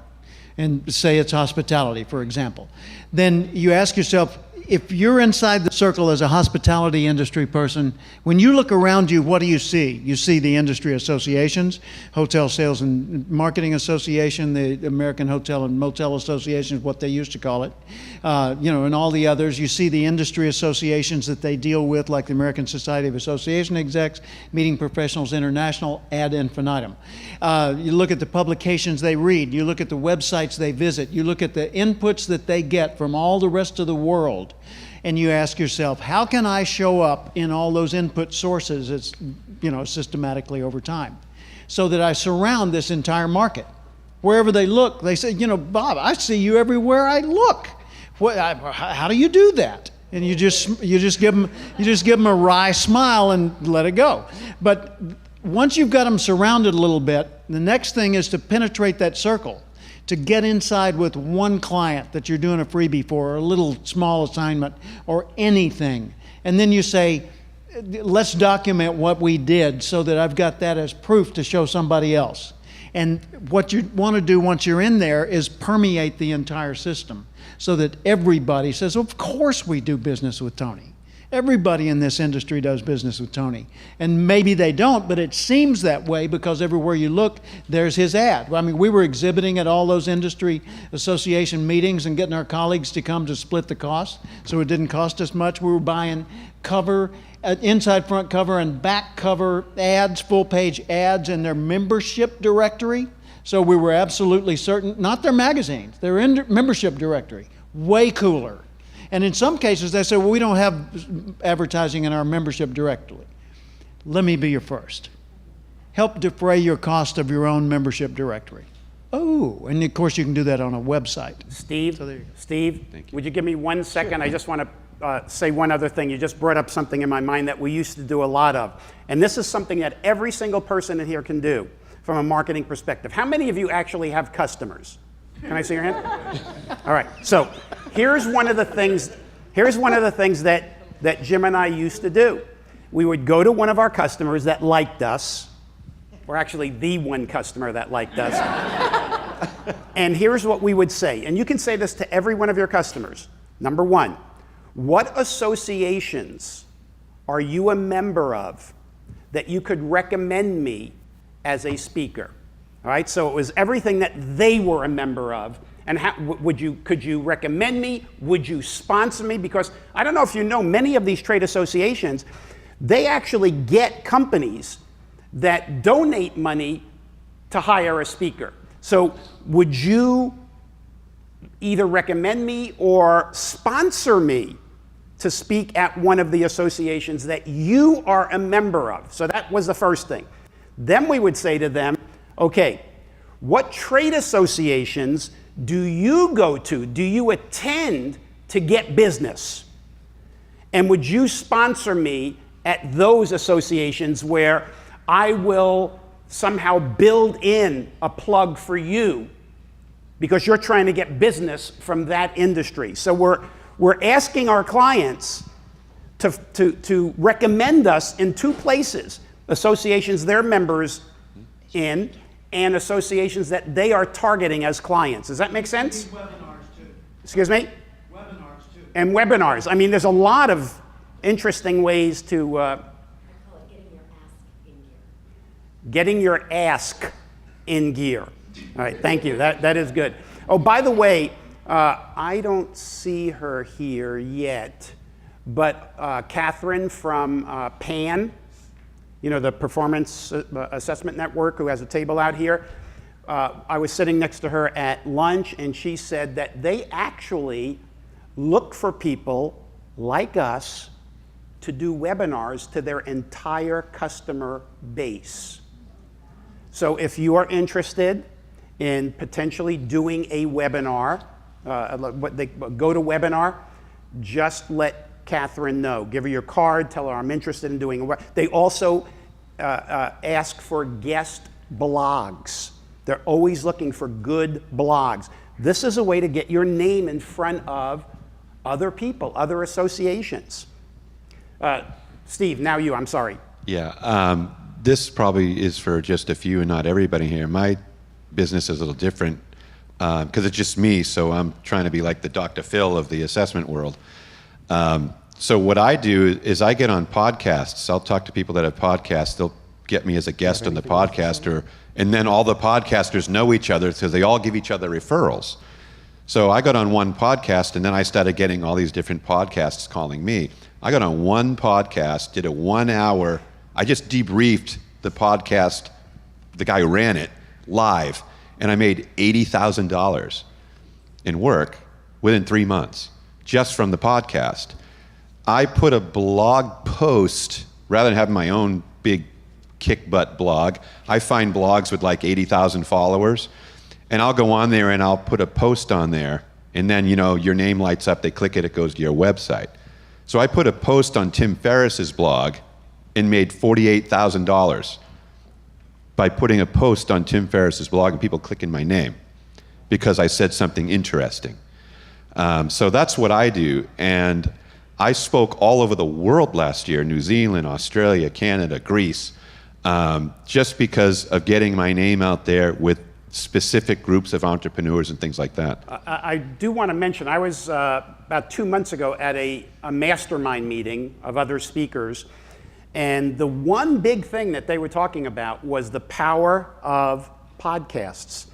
and say it's hospitality, for example. Then you ask yourself, if you're inside the circle as a hospitality industry person, when you look around you, what do you see? You see the industry associations, Hotel Sales and Marketing Association, the American Hotel and Motel Association is what they used to call it, and all the others. You see the industry associations that they deal with, like the American Society of Association Execs, Meeting Professionals International, ad infinitum. You look at the publications they read, you look at the websites they visit, you look at the inputs that they get from all the rest of the world, and you ask yourself, how can I show up in all those input sources, systematically over time, so that I surround this entire market? Wherever they look, they say, Bob, I see you everywhere I look. How do you do that? And you just give them a wry smile and let it go. But once you've got them surrounded a little bit, the next thing is to penetrate that circle, to get inside with one client that you're doing a freebie for, or a little small assignment, or anything. And then you say, let's document what we did so that I've got that as proof to show somebody else. And what you want to do once you're in there is permeate the entire system so that everybody says, of course we do business with Tony. Everybody in this industry does business with Tony. And maybe they don't, but it seems that way because everywhere you look, there's his ad. I mean, we were exhibiting at all those industry association meetings and getting our colleagues to come to split the cost, so it didn't cost us much. We were buying cover, inside front cover and back cover ads, full page ads in their membership directory. So we were absolutely certain, not their magazines, their membership directory. Way cooler. And in some cases, they say, well, we don't have advertising in our membership directory. let me be your first. Help defray your cost of your own membership directory. Oh, and of course you can do that on a website. Steve, So there you go. Steve, would you give me 1 second? I just want to say one other thing. You just brought up something in my mind that we used to do a lot of. And this is something that every single person in here can do from a marketing perspective. How many of you actually have customers? Can I see your hand? All right. So here's one of the things that Jim and I used to do. We would go to one of our customers that liked us. We're actually the one customer that liked us. And here's what we would say. And you can say this to every one of your customers. Number one, what associations are you a member of that you could recommend me as a speaker? All right, so it was everything that they were a member of. And could you recommend me? Would you sponsor me? Because I don't know if you know, many of these trade associations, they actually get companies that donate money to hire a speaker. So would you either recommend me or sponsor me to speak at one of the associations that you are a member of? So that was the first thing. Then we would say to them, okay, what trade associations do you go to? Do you attend to get business? And would you sponsor me at those associations where I will somehow build in a plug for you because you're trying to get business from that industry? So we're asking our clients to recommend us in two places: associations they're members in and associations that they are targeting as clients. Does that make sense? Webinars too. Excuse me? Webinars too. And webinars. I mean, there's a lot of interesting ways to I call it getting your ask in gear. All right, thank you. That is good. Oh, by the way, I don't see her here yet, but Catherine from PAN, you know, the Performance Assessment Network, who has a table out here, I was sitting next to her at lunch, and she said that they actually look for people like us to do webinars to their entire customer base. So if you are interested in potentially doing a webinar, go to webinar, just let Catherine know. Give her your card, tell her I'm interested in doing a webinar. They also ask for guest blogs. They're always looking for good blogs. This is a way to get your name in front of other people, other associations. Steve, now you, I'm sorry. Yeah, this probably is for just a few and not everybody here. My business is a little different because it's just me, so I'm trying to be like the Dr. Phil of the assessment world. So what I do is I get on podcasts. I'll talk to people that have podcasts. They'll get me as a guest on the podcast, and then all the podcasters know each other because they all give each other referrals. So I got on one podcast, and then I started getting all these different podcasts calling me. I got on one podcast, did a 1 hour, I just debriefed the podcast, the guy who ran it, live, and I made $80,000 in work within 3 months, just from the podcast. I put a blog post, rather than having my own big kick butt blog, I find blogs with like 80,000 followers, and I'll go on there and I'll put a post on there, and then, you know, your name lights up, they click it, it goes to your website. So I put a post on Tim Ferriss's blog and made $48,000 by putting a post on Tim Ferriss's blog and people clicking my name because I said something interesting. So that's what I do. And I spoke all over the world last year, New Zealand, Australia, Canada, Greece, just because of getting my name out there with specific groups of entrepreneurs and things like that. I do want to mention, I was about 2 months ago at a mastermind meeting of other speakers, and the one big thing that they were talking about was the power of podcasts.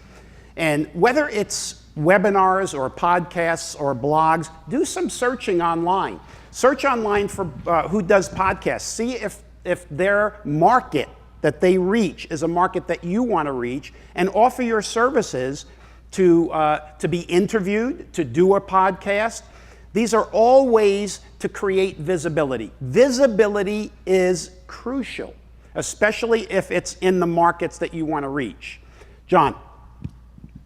And whether it's webinars or podcasts or blogs, do some searching online. Search online for who does podcasts. See if their market that they reach is a market that you want to reach, and offer your services to be interviewed, to do a podcast. These are all ways to create visibility. Visibility is crucial. especially if it's in the markets that you want to reach. John.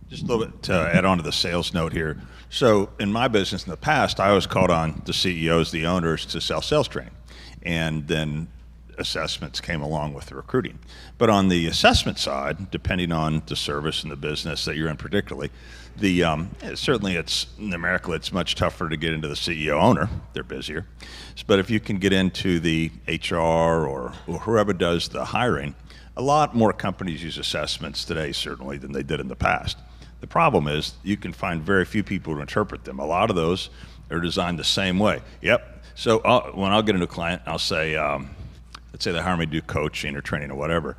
Just a little bit to add on to the sales note here. So in my business in the past, I always called on the CEOs, the owners, to sell sales training. And then assessments came along with the recruiting. But on the assessment side, depending on the service and the business that you're in particularly, certainly it's numerically it's much tougher to get into the CEO owner. They're busier. But if you can get into the HR or whoever does the hiring, a lot more companies use assessments today certainly than they did in the past. The problem is you can find very few people to interpret them. A lot of those are designed the same way. Yep. So when I'll get into a client, I'll say, let's say they hire me to do coaching or training or whatever,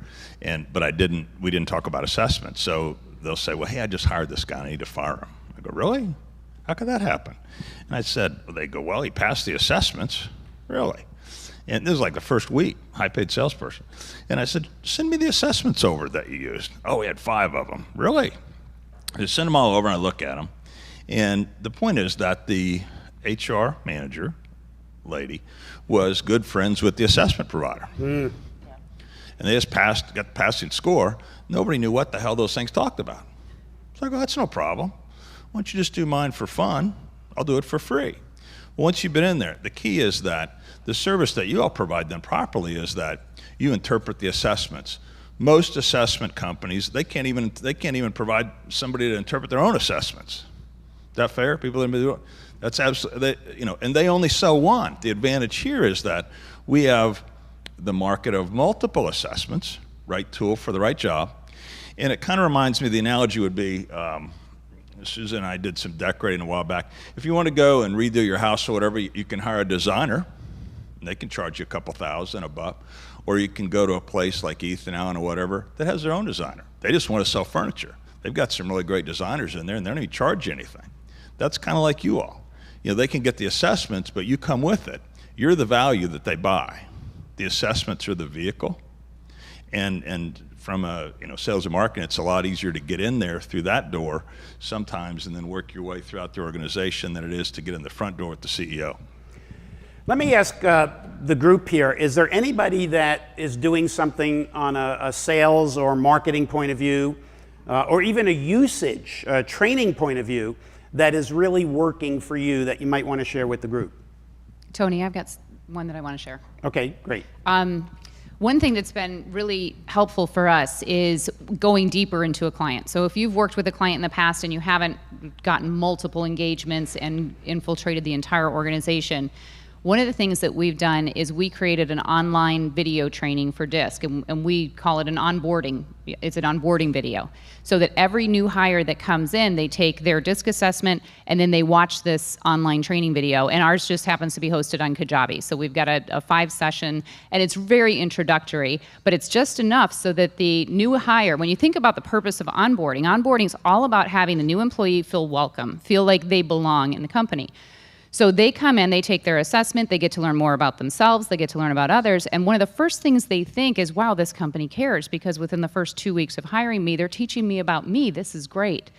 but we didn't talk about assessment. So they'll say, well, hey, I just hired this guy, I need to fire him. I go, really? How could that happen? And I said, they go, well, he passed the assessments. Really? And this was like the first week, high-paid salesperson. And I said, send me the assessments over that you used. Oh, we had 5 of them. Really? I just send them all over and I look at them. And the point is that the HR manager, lady, was good friends with the assessment provider. And they just got the passing score. Nobody knew what the hell those things talked about. So I go, that's no problem. Why don't you just do mine for fun? I'll do it for free. Well, once you've been in there, the key is that the service that you all provide them properly is that you interpret the assessments. Most assessment companies, they can't even provide somebody to interpret their own assessments. Is that fair? People that do it? That's absolutely, and they only sell one. The advantage here is that we have the market of multiple assessments, right tool for the right job. And it kind of reminds me, the analogy would be, Susan and I did some decorating a while back. If you want to go and redo your house or whatever, you can hire a designer, and they can charge you a couple $1,000 a buck. Or you can go to a place like Ethan Allen or whatever that has their own designer. They just want to sell furniture. They've got some really great designers in there, and they don't even charge you anything. That's kind of like you all. They can get the assessments, but you come with it. You're the value that they buy. The assessments are the vehicle. And from a sales and marketing, it's a lot easier to get in there through that door sometimes and then work your way throughout the organization than it is to get in the front door with the CEO. Let me ask the group here, is there anybody that is doing something on a sales or marketing point of view, or even a usage, training point of view, that is really working for you that you might want to share with the group? Tony, I've got one that I want to share. Okay, great. One thing that's been really helpful for us is going deeper into a client. So if you've worked with a client in the past and you haven't gotten multiple engagements and infiltrated the entire organization, one of the things that we've done is we created an online video training for DISC, and we call it an onboarding. It's an onboarding video, so that every new hire that comes in, they take their DISC assessment, and then they watch this online training video. And ours just happens to be hosted on Kajabi. So we've got a 5-session, and it's very introductory, but it's just enough so that the new hire, when you think about the purpose of onboarding is all about having the new employee feel welcome, feel like they belong in the company. So they come in, they take their assessment, they get to learn more about themselves, they get to learn about others, and one of the first things they think is, wow, this company cares, because within the first 2 weeks of hiring me, they're teaching me about me. This is great.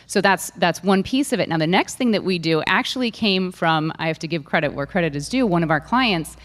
So that's one piece of it. Now, the next thing that we do actually came from, I have to give credit where credit is due, one of our clients,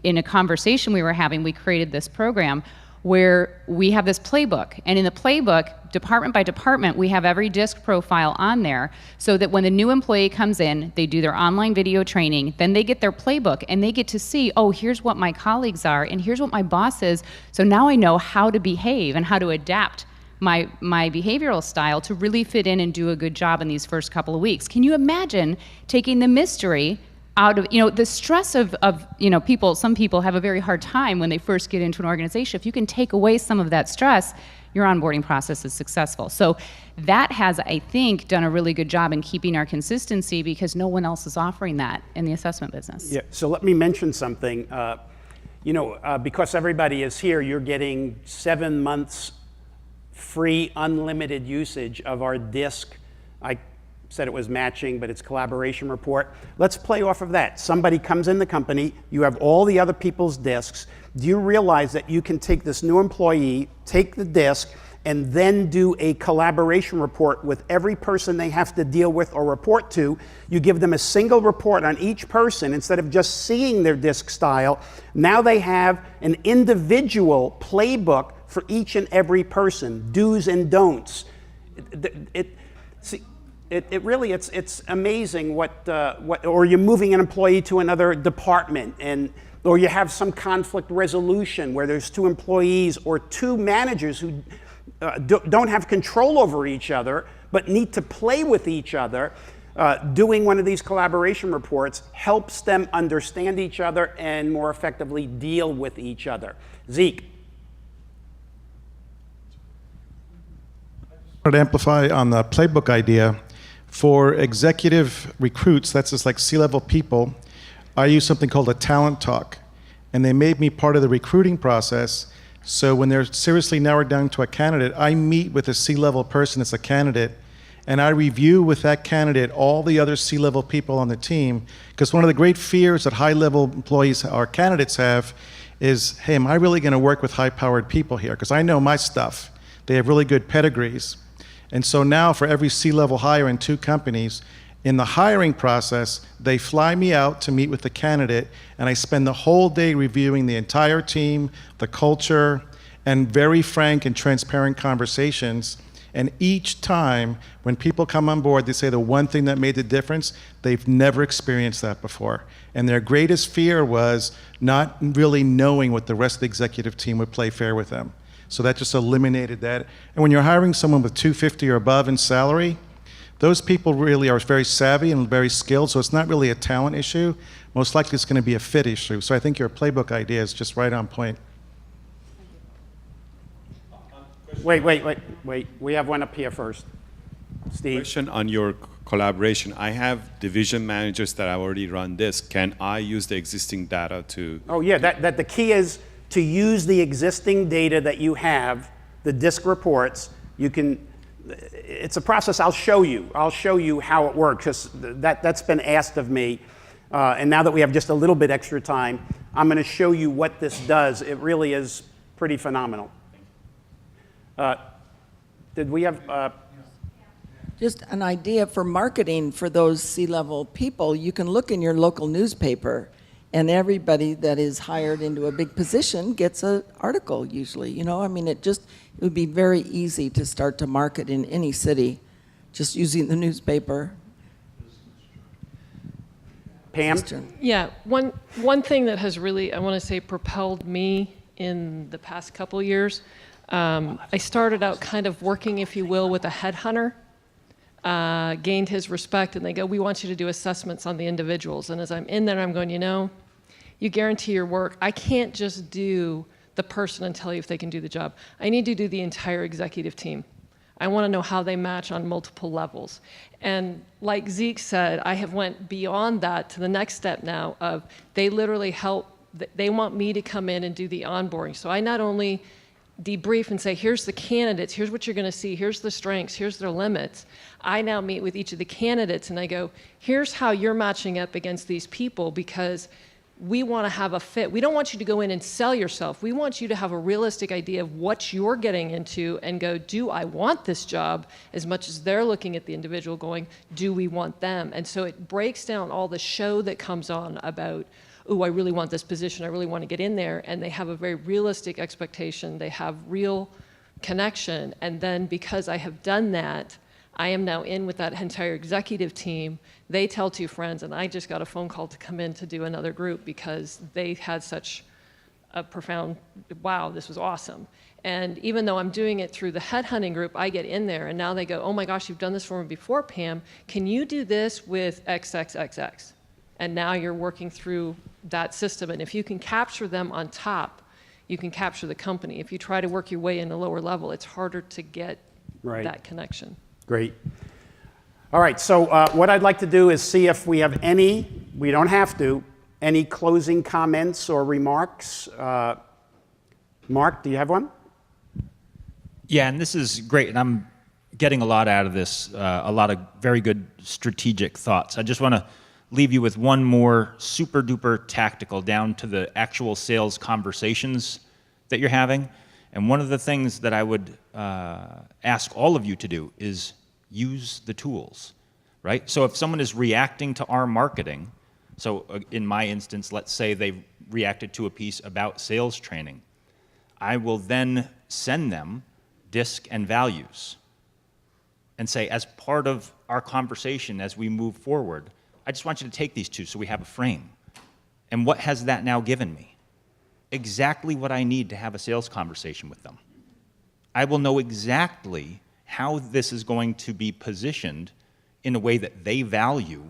in a conversation we were having, we created this program where we have this playbook. And in the playbook, department by department, we have every DISC profile on there so that when the new employee comes in, they do their online video training, then they get their playbook and they get to see, oh, here's what my colleagues are and here's what my boss is. So now I know how to behave and how to adapt my behavioral style to really fit in and do a good job in these first couple of weeks. Can you imagine taking the mystery out of, the stress of people? Some people have a very hard time when they first get into an organization. If you can take away some of that stress, your onboarding process is successful. So that has, I think, done a really good job in keeping our consistency, because no one else is offering that in the assessment business. Yeah, so let me mention something. Because everybody is here, you're getting 7 months free unlimited usage of our DISC. I said it was matching, but it's collaboration report. Let's play off of that. Somebody comes in the company, you have all the other people's DISCs. Do you realize that you can take this new employee, take the DISC, and then do a collaboration report with every person they have to deal with or report to. You give them a single report on each person instead of just seeing their disc style. Now they have an individual playbook for each and every person, do's and don'ts. It's amazing or you're moving an employee to another department, or you have some conflict resolution where there's two employees or two managers who don't have control over each other but need to play with each other. Doing one of these collaboration reports helps them understand each other and more effectively deal with each other. Zeke. To amplify on the playbook idea, for executive recruits, that's just like C-level people, I use something called a talent talk. And they made me part of the recruiting process. So when they're seriously narrowed down to a candidate, I meet with a C-level person that's a candidate, and I review with that candidate all the other C-level people on the team. Because one of the great fears that high-level employees or candidates have is, hey, am I really going to work with high-powered people here? Because I know my stuff. They have really good pedigrees. And so now for every C-level hire in 2 companies, in the hiring process, they fly me out to meet with the candidate, and I spend the whole day reviewing the entire team, the culture, and very frank and transparent conversations. And each time when people come on board, they say the one thing that made the difference, they've never experienced that before. And their greatest fear was not really knowing what the rest of the executive team would play fair with them. So that just eliminated that. And when you're hiring someone with $250 or above in salary, those people really are very savvy and very skilled, so it's not really a talent issue. Most likely it's going to be a fit issue. So I think your playbook idea is just right on point. Wait. We have one up here first. Steve. Question on your collaboration. I have division managers that have already run this. Can I use the existing data to? Oh yeah, that the key is to use the existing data that you have, the DISC reports. You can, it's a process. I'll show you how it works, because that's been asked of me. And now that we have just a little bit extra time, I'm going to show you what this does. It really is pretty phenomenal. Did we have? Just an idea for marketing for those C-level people. You can look in your local newspaper, and everybody that is hired into a big position gets an article usually. You know, I mean, it would be very easy to start to market in any city, just using the newspaper. Pam? Yeah, one thing that has really, I want to say, propelled me in the past couple years, I started out kind of working, if you will, with a headhunter, gained his respect, and they go, we want you to do assessments on the individuals. And as I'm in there, I'm going, you know, you guarantee your work. I can't just do the person and tell you if they can do the job. I need to do the entire executive team. I want to know how they match on multiple levels. And like Zeke said, I have went beyond that to the next step now of they literally help, they want me to come in and do the onboarding. So I not only debrief and say, here's the candidates, here's what you're going to see, here's the strengths, here's their limits. I now meet with each of the candidates and I go, here's how you're matching up against these people, because we want to have a fit. We don't want you to go in and sell yourself. We want you to have a realistic idea of what you're getting into and go, do I want this job, as much as they're looking at the individual going, do we want them? And so it breaks down all the show that comes on about, oh, I really want this position, I really want to get in there, and they have a very realistic expectation, they have real connection, and then because I have done that, I am now in with that entire executive team. They tell 2 friends, and I just got a phone call to come in to do another group because they had such a profound, wow, this was awesome. And even though I'm doing it through the headhunting group, I get in there, and now they go, oh my gosh, you've done this for me before, Pam. Can you do this with XXXX? And now you're working through that system. And if you can capture them on top, you can capture the company. If you try to work your way in a lower level, it's harder to get that connection. Great. All right, so what I'd like to do is see if we have any, we don't have to, any closing comments or remarks. Mark, do you have one? Yeah, and this is great, and I'm getting a lot out of this, a lot of very good strategic thoughts. I just want to leave you with one more super duper tactical, down to the actual sales conversations that you're having. And one of the things that I would ask all of you to do is use the tools, right? So if someone is reacting to our marketing, so in my instance, let's say they reacted to a piece about sales training, I will then send them DISC and values and say, as part of our conversation as we move forward, I just want you to take these two so we have a frame. And what has that now given me? Exactly what I need to have a sales conversation with them. I will know exactly how this is going to be positioned in a way that they value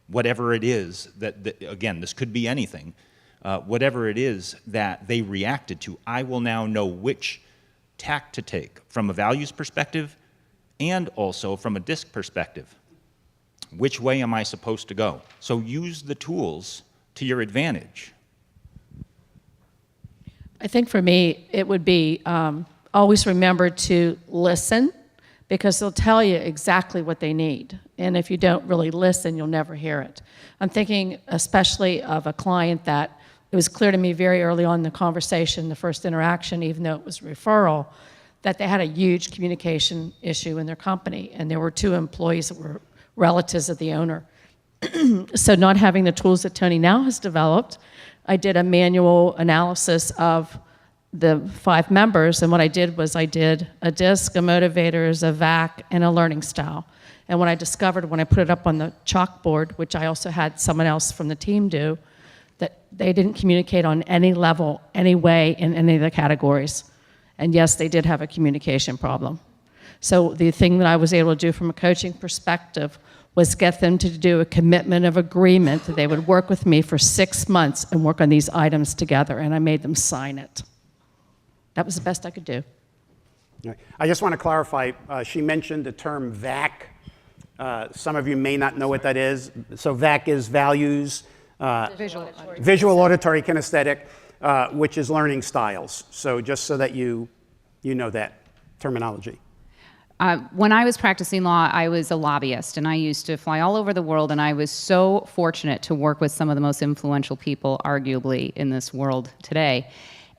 whatever it is that again, this could be anything, whatever it is that they reacted to. I will now know which tack to take from a values perspective and also from a DISC perspective. Which way am I supposed to go? So use the tools to your advantage. I think for me, it would be always remember to listen, because they'll tell you exactly what they need. And if you don't really listen, you'll never hear it. I'm thinking especially of a client that it was clear to me very early on in the conversation, the first interaction, even though it was referral, that they had a huge communication issue in their company. And there were 2 employees that were relatives of the owner. So not having the tools that Tony now has developed, I did a manual analysis of the 5 members, and what I did was I did a DISC, a motivators, a VAC, and a learning style. And what I discovered when I put it up on the chalkboard, which I also had someone else from the team do, that they didn't communicate on any level, any way, in any of the categories. And yes, they did have a communication problem. So the thing that I was able to do from a coaching perspective was get them to do a commitment of agreement that they would work with me for 6 months and work on these items together, and I made them sign it. That was the best I could do. I just want to clarify, she mentioned the term VAC. Some of you may not know what that is. So VAC is values, visual, auditory, kinesthetic, which is learning styles. So just so that you know that terminology. When I was practicing law, I was a lobbyist, and I used to fly all over the world, and I was so fortunate to work with some of the most influential people, arguably, in this world today.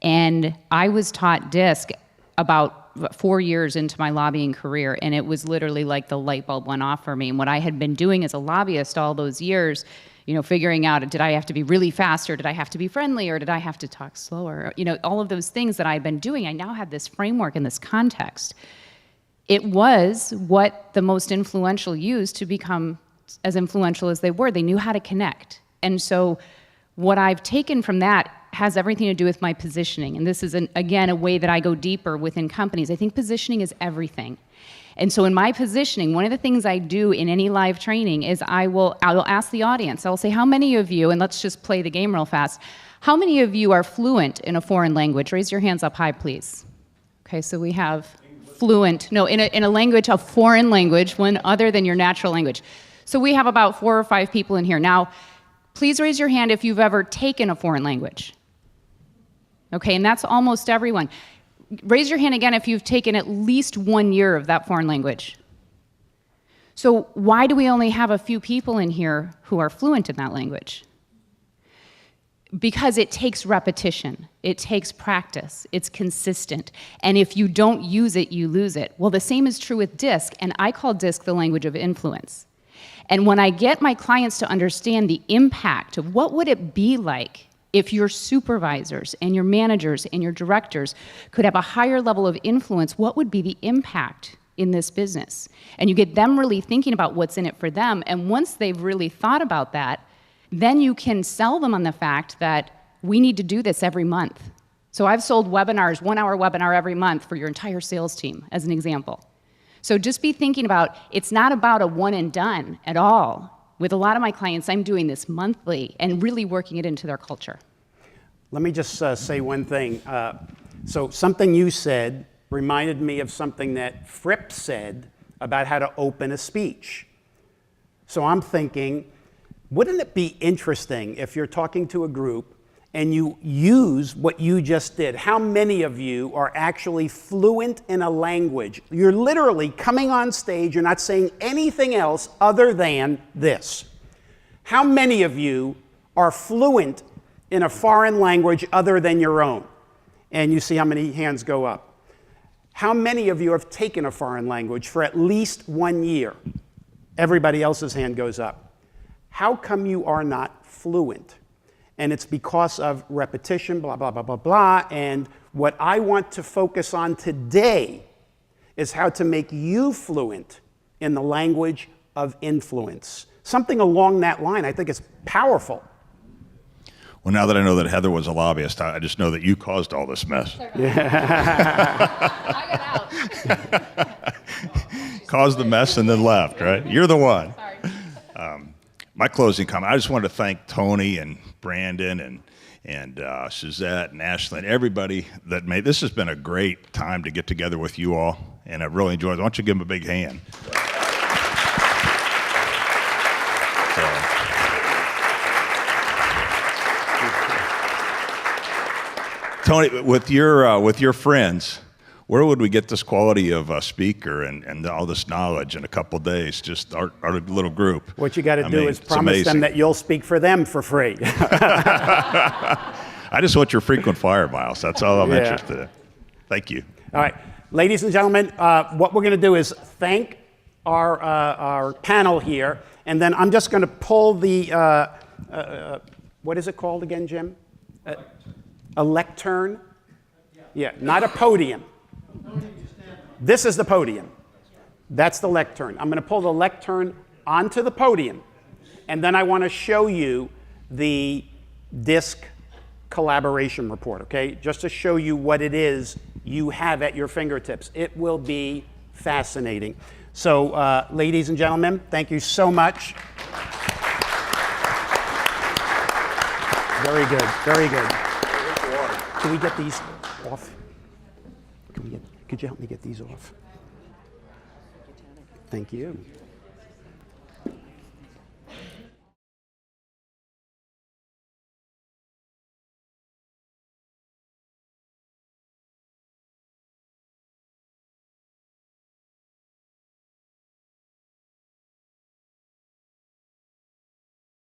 And I was taught DISC about 4 years into my lobbying career, and it was literally like the light bulb went off for me. And what I had been doing as a lobbyist all those years, figuring out, did I have to be really fast, or did I have to be friendly, or did I have to talk slower? All of those things that I'd been doing, I now had this framework and this context. It was what the most influential used to become as influential as they were. They knew how to connect. And so what I've taken from that has everything to do with my positioning. And this is, again, a way that I go deeper within companies. I think positioning is everything. And so in my positioning, one of the things I do in any live training is I will ask the audience, I'll say, how many of you, and let's just play the game real fast, how many of you are fluent in a foreign language? Raise your hands up high, please. Okay, so we have fluent, no, in a language, a foreign language, one other than your natural language. So we have about 4 or 5 people in here. Now, please raise your hand if you've ever taken a foreign language. Okay, and that's almost everyone. Raise your hand again if you've taken at least 1 year of that foreign language. So why do we only have a few people in here who are fluent in that language? Because it takes repetition, it takes practice, it's consistent, and if you don't use it, you lose it. Well, the same is true with DISC, and I call DISC the language of influence. And when I get my clients to understand the impact of what would it be like if your supervisors and your managers and your directors could have a higher level of influence, what would be the impact in this business? And you get them really thinking about what's in it for them, and once they've really thought about that, then you can sell them on the fact that we need to do this every month. So I've sold webinars, 1-hour webinar every month for your entire sales team, as an example. So just be thinking about, it's not about a one and done at all. With a lot of my clients, I'm doing this monthly and really working it into their culture. Let me just say one thing. So something you said reminded me of something that Fripp said about how to open a speech. So I'm thinking, wouldn't it be interesting if you're talking to a group and you use what you just did? How many of you are actually fluent in a language? You're literally coming on stage, you're not saying anything else other than this. How many of you are fluent in a foreign language other than your own? And you see how many hands go up. How many of you have taken a foreign language for at least 1 year? Everybody else's hand goes up. How come you are not fluent? And it's because of repetition, blah, blah, blah, blah, blah. And what I want to focus on today is how to make you fluent in the language of influence. Something along that line. I think it's powerful. Well, now that I know that Heather was a lobbyist, I just know that you caused all this mess. Caused the mess and then left, right? You're the one. My closing comment, I just wanted to thank Tony and Brandon and Suzette and Ashley and everybody that made, this has been a great time to get together with you all, and I've really enjoyed it. Why don't you give them a big hand? Tony, with your friends, where would we get this quality of speaker and all this knowledge in a couple of days? Just our little group. What you got to do is promise them that you'll speak for them for free. I just want your frequent flyer miles. That's all I'm interested in. Thank you. All right, ladies and gentlemen, what we're going to do is thank our panel here, and then I'm just going to pull the what is it called again, Jim? A lectern? Yeah, not a podium. This is the podium. That's the lectern. I'm going to pull the lectern onto the podium, and then I want to show you the DISC collaboration report, okay? Just to show you what it is you have at your fingertips. It will be fascinating. So, ladies and gentlemen, thank you so much. Very good, very good. Can we get these off? Could you help me get these off? Thank you.